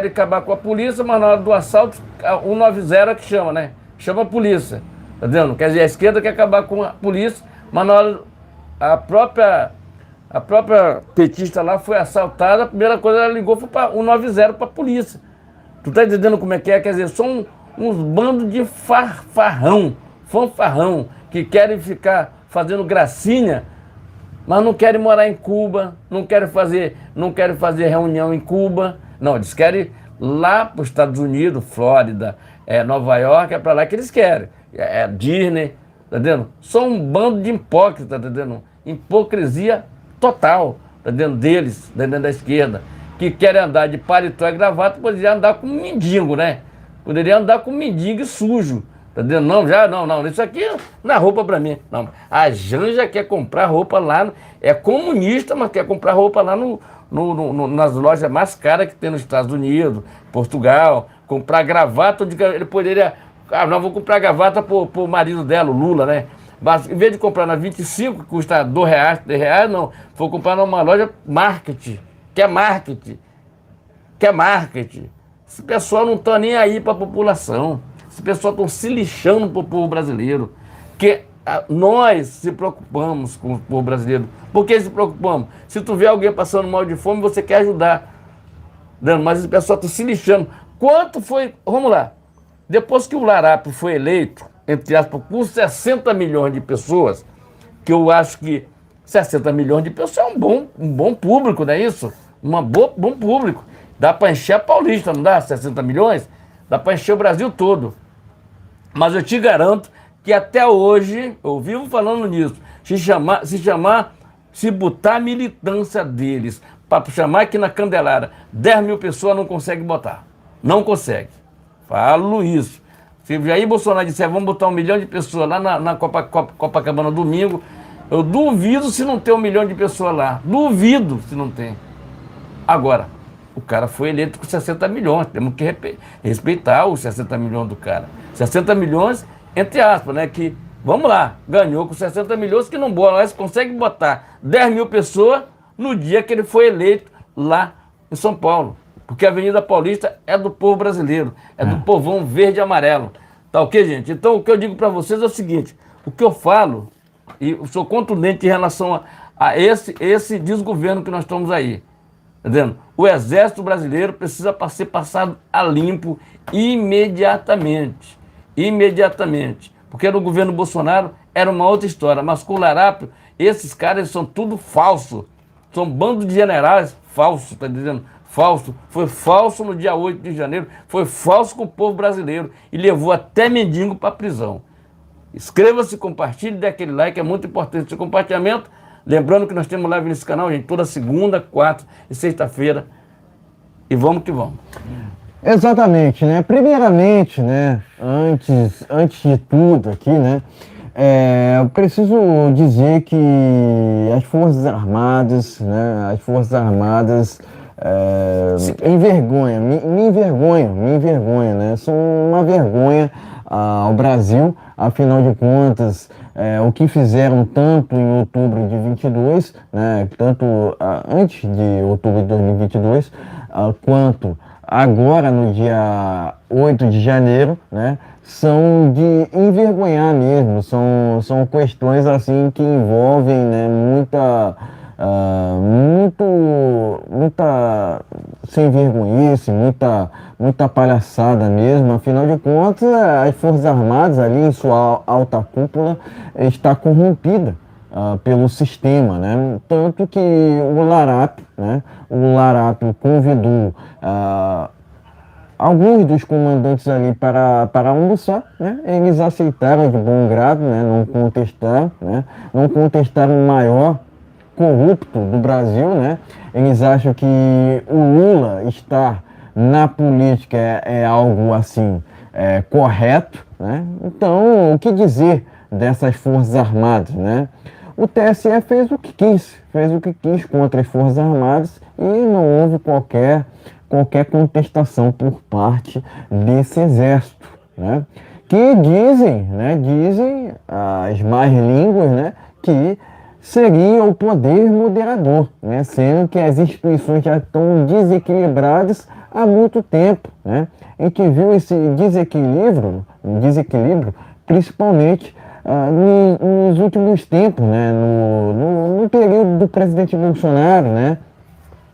acabar com a polícia, mas na hora do assalto, 190 é que chama, né? Chama a polícia, tá vendo? Quer dizer, a esquerda quer acabar com a polícia, mas na hora a própria petista lá foi assaltada, a primeira coisa ela ligou foi para 190 para a polícia. Tu tá entendendo como é que é? Quer dizer, são uns bandos de fanfarrão, que querem ficar fazendo gracinha, mas não querem morar em Cuba, não querem fazer reunião em Cuba. Não, eles querem ir lá para os Estados Unidos, Flórida, Nova York, é para lá que eles querem. Disney, tá entendendo? São um bando de hipócritas, tá entendendo? Hipocrisia total, tá entendendo? Deles, tá entendendo? Da esquerda, que querem andar de paletó e gravata, poderia andar com mendigo, né? Poderia andar com mendigo sujo. Tá entendendo? Não, isso aqui não é roupa pra mim. Não, a Janja quer comprar roupa lá, é comunista, mas quer comprar roupa lá nas lojas mais caras que tem nos Estados Unidos, Portugal, comprar gravata, ele poderia, não, vou comprar gravata pro marido dela, o Lula, né? Mas em vez de comprar na 25, que custa R$2, R$3, não, vou comprar numa loja marketing, que é marketing. Esse pessoal não tá nem aí pra população. Esse pessoal estão se lixando pro povo brasileiro. Que Nós se preocupamos com o povo brasileiro. Por que se preocupamos? Se tu vê alguém passando mal de fome, você quer ajudar. Mas o pessoal está se lixando. Quanto foi... Vamos lá. Depois que o Larápio foi eleito, entre aspas, com 60 milhões de pessoas, que eu acho que 60 milhões de pessoas é um bom público, não é isso? Bom público. Dá para encher a Paulista, não dá? 60 milhões? Dá para encher o Brasil todo. Mas eu te garanto que até hoje, eu vivo falando nisso, se botar a militância deles, para chamar aqui na Candelária, 10 mil pessoas não consegue botar. Não consegue. Falo isso. Se Jair Bolsonaro disser, vamos botar 1 milhão de pessoas lá na Copacabana domingo, eu duvido se não tem 1 milhão de pessoas lá. Duvido se não tem. Agora, o cara foi eleito com 60 milhões. Temos que respeitar os 60 milhões do cara. 60 milhões, entre aspas, né? Que, vamos lá, ganhou com 60 milhões que não bota. Mas consegue botar 10 mil pessoas no dia que ele foi eleito lá em São Paulo. Porque a Avenida Paulista é do povo brasileiro. É do povão verde e amarelo. Tá ok, gente? Então, o que eu digo para vocês é o seguinte. O que eu falo, e eu sou contundente em relação a esse desgoverno que nós estamos aí. Entendendo? O Exército Brasileiro precisa ser passado a limpo imediatamente. Imediatamente. Porque no governo Bolsonaro era uma outra história. Mas com o Larápio, esses caras são tudo falso. São bando de generais falsos, tá dizendo? Falso. Foi falso no dia 8 de janeiro. Foi falso com o povo brasileiro. E levou até mendigo para a prisão. Inscreva-se, compartilhe, dê aquele like. É muito importante esse compartilhamento. Lembrando que nós temos live nesse canal, gente, toda segunda, quarta e sexta-feira. E vamos que vamos. Exatamente, né? Primeiramente, né? Antes de tudo aqui, né? Eu preciso dizer que as Forças Armadas, né? As Forças Armadas me envergonham, né? São uma vergonha ao Brasil, afinal de contas, o que fizeram tanto em outubro de 22, né? Tanto antes de outubro de 2022, quanto agora no dia 8 de janeiro, né? São de envergonhar mesmo, são questões assim que envolvem, né, muita sem vergonhice, muita palhaçada mesmo. Afinal de contas, as Forças Armadas ali em sua alta cúpula está corrompida pelo sistema, né? Tanto que o Larápio convidou alguns dos comandantes ali para almoçar, né? Eles aceitaram de bom grado, né? Não contestaram o maior corrupto do Brasil, né? Eles acham que o Lula estar na política é algo assim correto, né? Então, o que dizer dessas Forças Armadas, né? O TSE fez o que quis contra as Forças Armadas e não houve qualquer contestação por parte desse exército, né? Que dizem as más línguas, né, que seria o poder moderador, né, sendo que as instituições já estão desequilibradas há muito tempo, né? A gente viu esse desequilíbrio principalmente nos últimos tempos, né, no período do presidente Bolsonaro, né,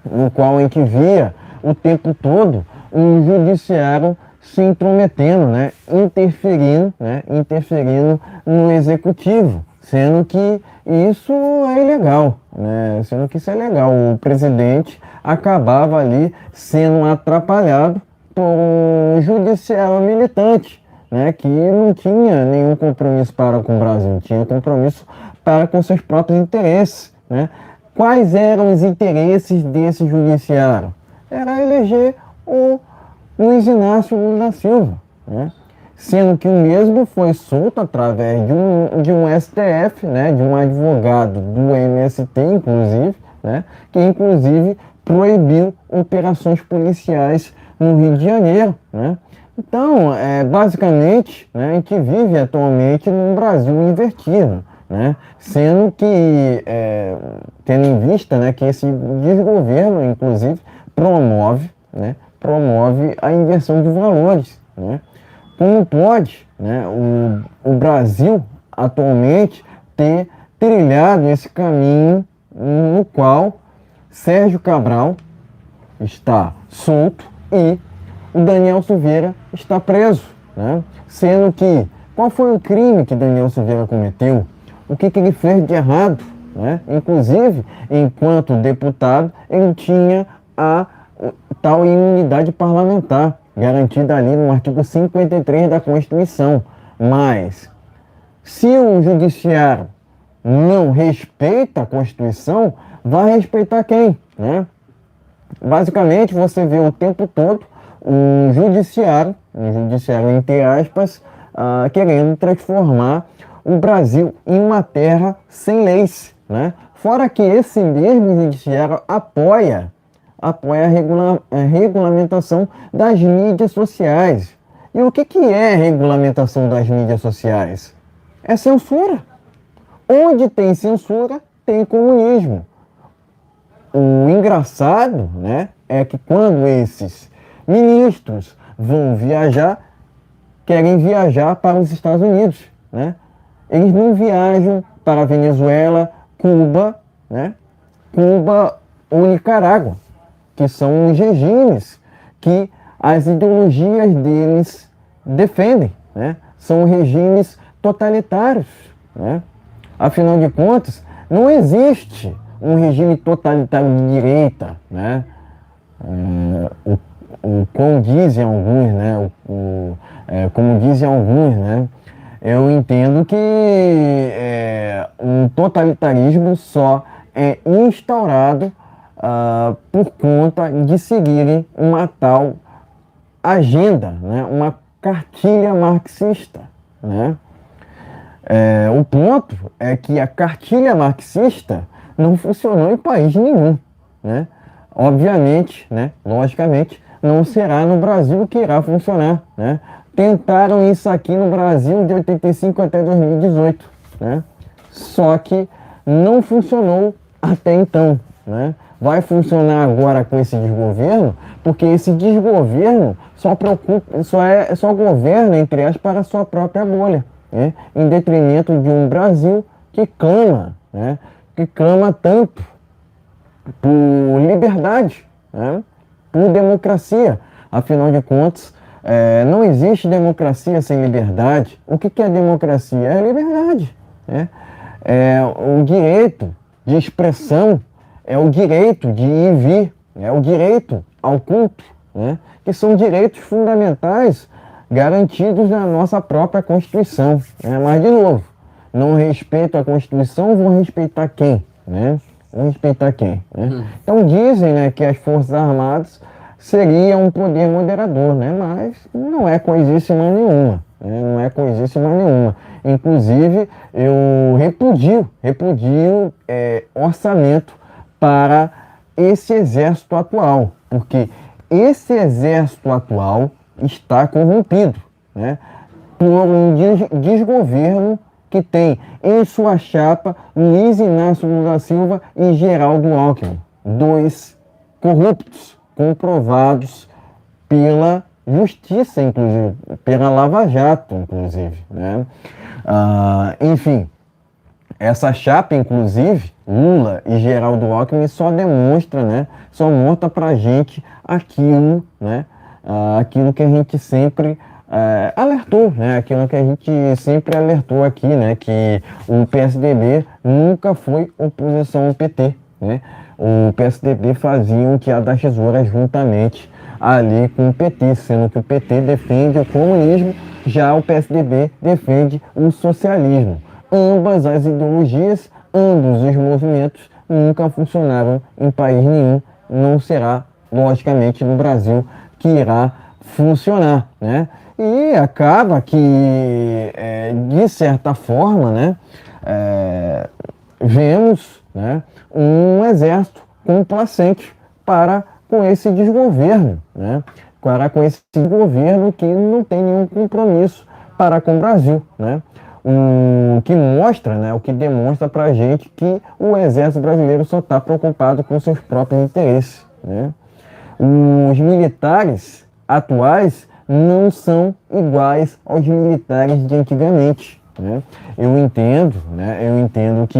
no qual a gente via o tempo todo o judiciário se intrometendo, né, interferindo no executivo, sendo que isso é ilegal, né, o presidente acabava ali sendo atrapalhado por um judiciário militante, né, que não tinha nenhum compromisso para com o Brasil, tinha compromisso para com seus próprios interesses, né. Quais eram os interesses desse judiciário? Era eleger o Luiz Inácio Lula da Silva, né? Sendo que o mesmo foi solto através de um STF, né? De um advogado do MST, inclusive, né? Que inclusive proibiu operações policiais no Rio de Janeiro, né? Então, basicamente, né, a gente vive atualmente num Brasil invertido, né? Sendo que, tendo em vista, né, que esse desgoverno, inclusive, promove a inversão de valores, né? Como pode, né, o Brasil atualmente ter trilhado esse caminho no qual Sérgio Cabral está solto e o Daniel Silveira está preso, né? Sendo que, qual foi o crime que Daniel Silveira cometeu? O que ele fez de errado, né? Inclusive, enquanto deputado, ele tinha a tal imunidade parlamentar, garantida ali no artigo 53 da Constituição. Mas, se o judiciário não respeita a Constituição, vai respeitar quem, né? Basicamente, você vê o tempo todo um judiciário entre aspas, querendo transformar o Brasil em uma terra sem leis, né? Fora que esse mesmo judiciário apoia a regulamentação das mídias sociais. E o que é a regulamentação das mídias sociais? É censura. Onde tem censura, tem comunismo. O engraçado, né, é que quando esses ministros vão viajar, querem viajar para os Estados Unidos, né? Eles não viajam para a Venezuela, Cuba, né? Cuba ou Nicarágua, que são os regimes que as ideologias deles defendem, né? São regimes totalitários, né? Afinal de contas, não existe um regime totalitário de direita, né? Como dizem alguns, né? Como dizem alguns, né? Eu entendo que um totalitarismo só é instaurado por conta de seguirem uma tal agenda, né? Uma cartilha marxista, né? O ponto é que a cartilha marxista não funcionou em país nenhum, né? Obviamente, né? Logicamente, não será no Brasil que irá funcionar, né? Tentaram isso aqui no Brasil de 85 até 2018, né? Só que não funcionou até então, né? Vai funcionar agora com esse desgoverno, porque esse desgoverno só governa, entre aspas, para a sua própria bolha, né? Em detrimento de um Brasil que clama, né? Que clama tanto por liberdade, né? Por democracia. Afinal de contas, não existe democracia sem liberdade. O que é democracia? É liberdade, né? É o direito de expressão, é o direito de ir e vir, é o direito ao culto, né? Que são direitos fundamentais garantidos na nossa própria Constituição, né? Mas, de novo, não respeito a Constituição, vou respeitar quem, né? Vou respeitar quem, né? Então dizem, né, que as Forças Armadas seriam um poder moderador, né? Mas não é coisíssima nenhuma, né? Não é coisíssima nenhuma. Inclusive, eu repudio orçamento para esse exército atual, porque esse exército atual está corrompido, né? Por um desgoverno que tem em sua chapa Luiz Inácio Lula da Silva e Geraldo Alckmin, dois corruptos, comprovados pela justiça, inclusive, pela Lava Jato, inclusive, né? Enfim, essa chapa, inclusive, Lula e Geraldo Alckmin, só demonstra, né? Só mostra pra gente aquilo, né? Aquilo que a gente sempre alertou, né? Aquilo que a gente sempre alertou aqui, né? Que o PSDB nunca foi oposição ao PT, né? O PSDB fazia o que a da tesoura juntamente ali com o PT, sendo que o PT defende o comunismo, já o PSDB defende o socialismo. Ambas as ideologias, ambos os movimentos nunca funcionaram em país nenhum, não será, logicamente, no Brasil que irá funcionar, né? E acaba que, de certa forma, né, vemos, né, um exército complacente para com esse desgoverno, né? Com esse governo que não tem nenhum compromisso para com o Brasil, né? O que mostra, né, o que demonstra para a gente que o exército brasileiro só está preocupado com seus próprios interesses, né? Os militares atuais não são iguais aos militares de antigamente, né? Eu entendo que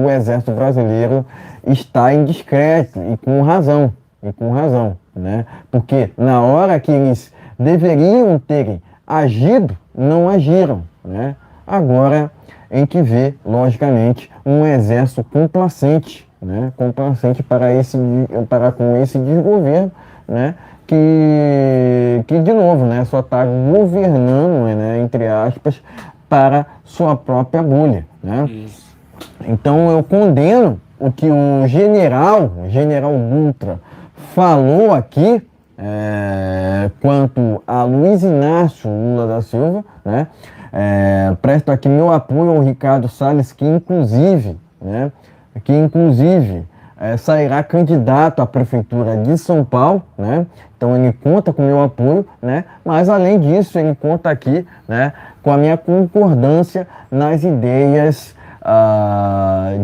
o Exército Brasileiro está em descrédito e com razão, né? Porque na hora que eles deveriam terem agido, não agiram, né? Agora a gente vê, logicamente, um exército complacente, né? Complacente para com esse desgoverno, né? Que de novo, né? Só está governando, né? Entre aspas, para sua própria bolha, né? Isso. Então eu condeno o que o general Dutra, falou aqui quanto a Luiz Inácio Lula da Silva, né? Presto aqui meu apoio ao Ricardo Salles, que inclusive sairá candidato à prefeitura de São Paulo, né? Então ele conta com meu apoio, né? Mas além disso ele conta aqui, né, com a minha concordância nas ideias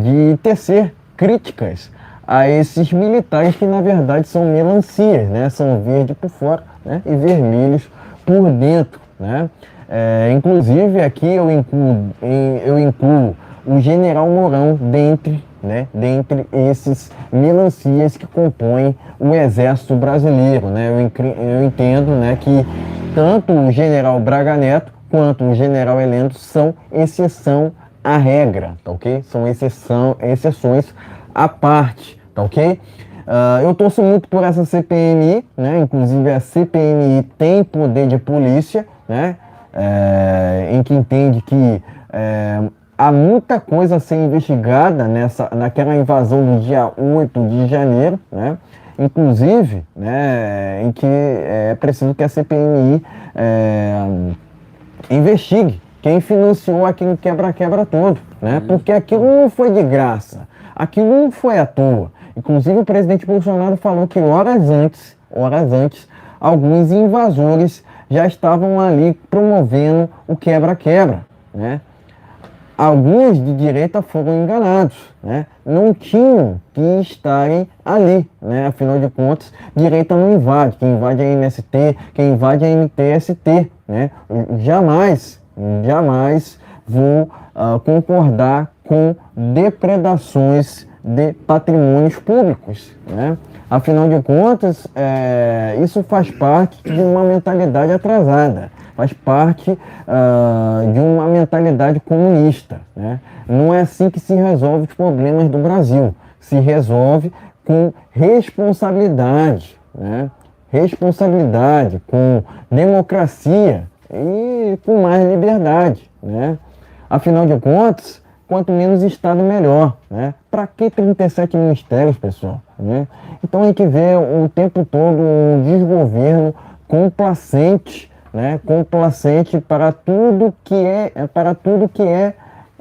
de tecer críticas a esses militares que na verdade são melancias, né? São verdes por fora, né? E vermelhos por dentro, né? Inclusive aqui eu incluo o general Mourão dentre esses melancias que compõem o Exército Brasileiro, né? Eu entendo, né, que tanto o general Braga Neto quanto o general Heleno são exceção à regra, tá ok? São exceções à parte, tá ok? Eu torço muito por essa CPMI, né? Inclusive a CPMI tem poder de polícia, né? Em que entende que há muita coisa a ser investigada naquela invasão do dia 8 de janeiro, né? Inclusive, né, em que é preciso que a CPMI investigue quem financiou aquele quebra-quebra todo, né? Porque aquilo não foi de graça, aquilo não foi à toa. Inclusive o presidente Bolsonaro falou que horas antes, alguns invasores já estavam ali promovendo o quebra-quebra, né? Alguns de direita foram enganados, né? Não tinham que estarem ali, né? Afinal de contas, direita não invade. Quem invade é a MST, quem invade é a MTST, né? Jamais vou concordar com depredações de patrimônios públicos, né? Afinal de contas, isso faz parte de uma mentalidade atrasada, faz parte de uma mentalidade comunista, né? Não é assim que se resolve os problemas do Brasil. Se resolve com responsabilidade, né? Responsabilidade, com democracia e com mais liberdade, né? Afinal de contas, quanto menos Estado, melhor, né? Para que 37 ministérios, pessoal, né? Então a gente vê o tempo todo um desgoverno complacente, né? Complacente para tudo que é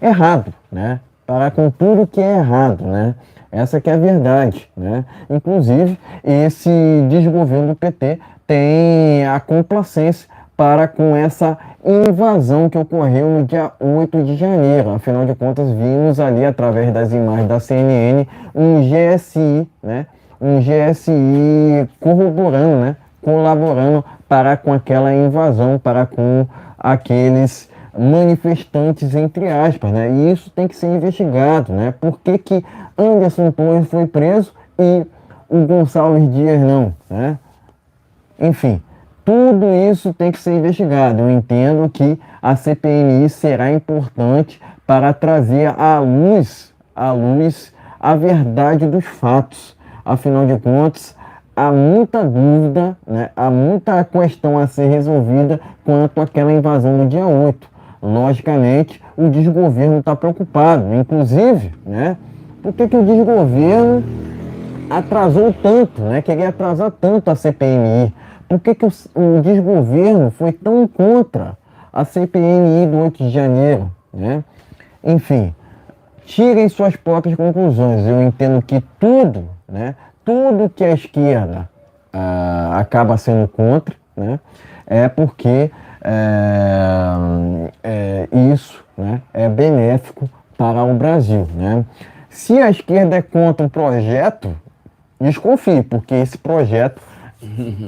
errado, né? Para com tudo que é errado, né? Essa que é a verdade, né? Inclusive, esse desgoverno do PT tem a complacência para com essa invasão que ocorreu no dia 8 de janeiro. Afinal de contas, vimos ali, através das imagens da CNN, um GSI, né? Um GSI corroborando, né? Colaborando para com aquela invasão, para com aqueles manifestantes, entre aspas, né? E isso tem que ser investigado, né? Por que Anderson Torres foi preso e o Gonçalves Dias não, né? Enfim, tudo isso tem que ser investigado. Eu entendo que a CPMI será importante para trazer à luz a verdade dos fatos. Afinal de contas, há muita dúvida, né? Há muita questão a ser resolvida quanto àquela invasão do dia 8. Logicamente, o desgoverno está preocupado. Inclusive, né? Por que o desgoverno atrasou tanto, né? Queria atrasar tanto a CPMI? Por que o desgoverno foi tão contra a CPMI do 8 de janeiro, né? Enfim, tirem suas próprias conclusões. Eu entendo que tudo, né? Tudo que a esquerda acaba sendo contra, né? É porque isso, né, é benéfico para o Brasil, né? Se a esquerda é contra um projeto, desconfie, porque esse projeto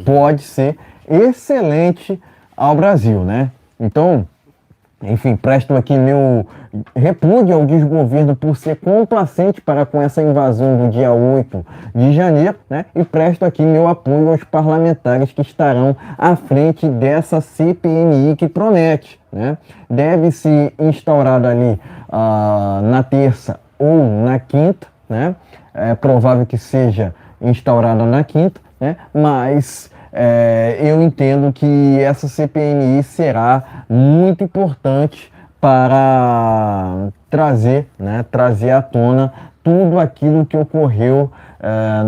pode ser excelente ao Brasil, né? Então, Enfim, presto aqui meu repúdio ao desgoverno por ser complacente para com essa invasão do dia 8 de janeiro, né? E presto aqui meu apoio aos parlamentares que estarão à frente dessa CPMI que promete, né? Deve ser instaurada ali na terça ou na quinta, né? É provável que seja instaurada na quinta, né? Mas eu entendo que essa CPMI será muito importante para trazer à tona tudo aquilo que ocorreu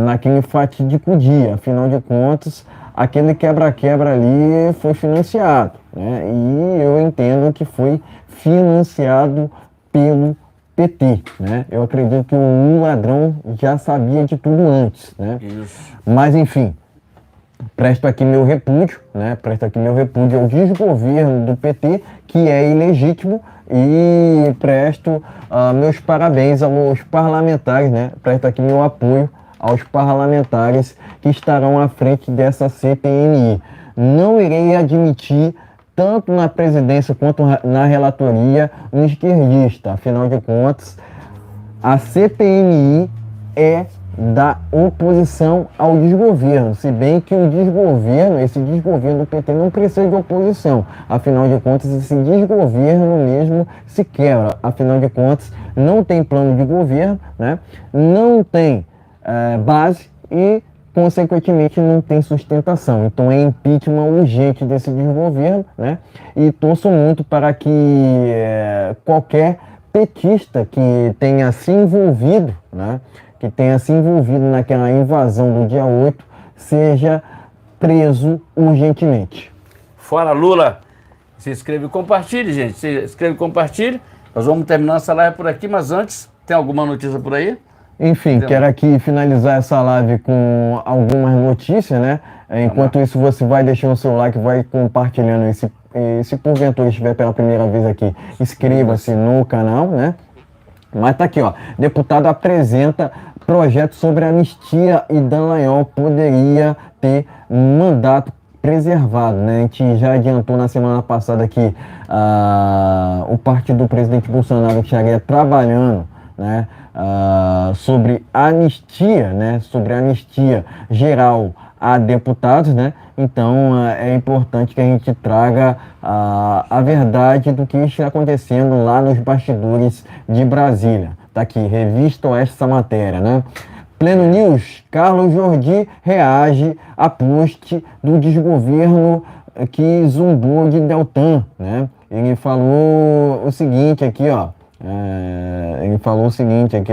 naquele fatídico dia. Afinal de contas, aquele quebra-quebra ali foi financiado, né? E eu entendo que foi financiado pelo PT, né? Eu acredito que o ladrão já sabia de tudo antes, né? Isso. Mas enfim, presto aqui meu repúdio, né? Presto aqui meu repúdio ao desgoverno do PT, que é ilegítimo, e presto meus parabéns aos parlamentares, né? Presto aqui meu apoio aos parlamentares que estarão à frente dessa CPMI. Não irei admitir, tanto na presidência quanto na relatoria, um esquerdista. Afinal de contas, a CPMI é da oposição ao desgoverno, se bem que esse desgoverno do PT não precisa de oposição. Afinal de contas, esse desgoverno mesmo se quebra. Afinal de contas, não tem plano de governo, né? Não tem base e, consequentemente, não tem sustentação. Então é impeachment urgente desse desgoverno, né? E torço muito para que qualquer petista que tenha se envolvido, né? Que tenha se envolvido naquela invasão do dia 8, seja preso urgentemente. Fora Lula. Se inscreve e compartilhe, gente. Se inscreve e compartilhe. Nós vamos terminar essa live por aqui, mas antes, tem alguma notícia por aí? Enfim, quero aqui finalizar essa live com algumas notícias, né? Enquanto isso, você vai deixando o seu like, vai compartilhando. Se porventura estiver pela primeira vez aqui, inscreva-se no canal, né? Mas tá aqui, ó. Deputado apresenta projeto sobre anistia e Dallagnol poderia ter mandato preservado, né? A gente já adiantou na semana passada que o partido do presidente Bolsonaro estaria trabalhando, né? Sobre anistia, né? Sobre anistia geral a deputados, né? Então é importante que a gente traga a verdade do que está acontecendo lá nos bastidores de Brasília. Tá aqui, revista Oeste essa matéria, né? Pleno News, Carlos Jordi reage a post do desgoverno que zumbou de Deltan, né? Ele falou o seguinte aqui, ó.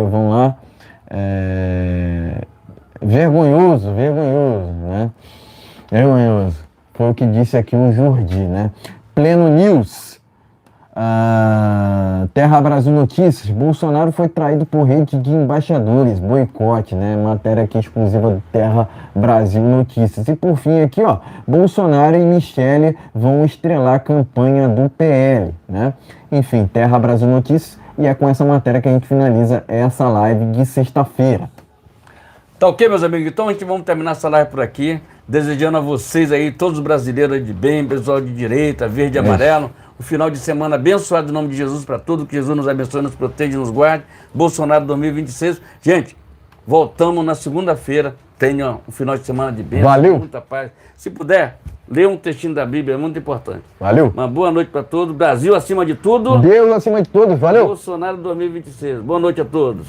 Vamos lá. Vergonhoso, né? Vergonhoso. Foi o que disse aqui o Jordi, né? Pleno News. Terra Brasil Notícias. Bolsonaro foi traído por rede de embaixadores. Boicote, né? Matéria aqui exclusiva do Terra Brasil Notícias. E por fim aqui, ó. Bolsonaro e Michele vão estrelar a campanha do PL, né? Enfim, Terra Brasil Notícias. E é com essa matéria que a gente finaliza essa live de sexta-feira. Tá ok, meus amigos? Então a gente vamos terminar essa live por aqui. Desejando a vocês aí, todos os brasileiros aí de bem, pessoal de direita, verde e amarelo, um final de semana abençoado em nome de Jesus para tudo, que Jesus nos abençoe, nos proteja e nos guarde. Bolsonaro 2026. Gente, voltamos na segunda-feira. Tenha um final de semana de bênção, valeu, muita paz. Se puder, lê um textinho da Bíblia, é muito importante. Valeu. Uma boa noite para todos. Brasil acima de tudo. Deus acima de todos. Valeu. Bolsonaro 2026. Boa noite a todos.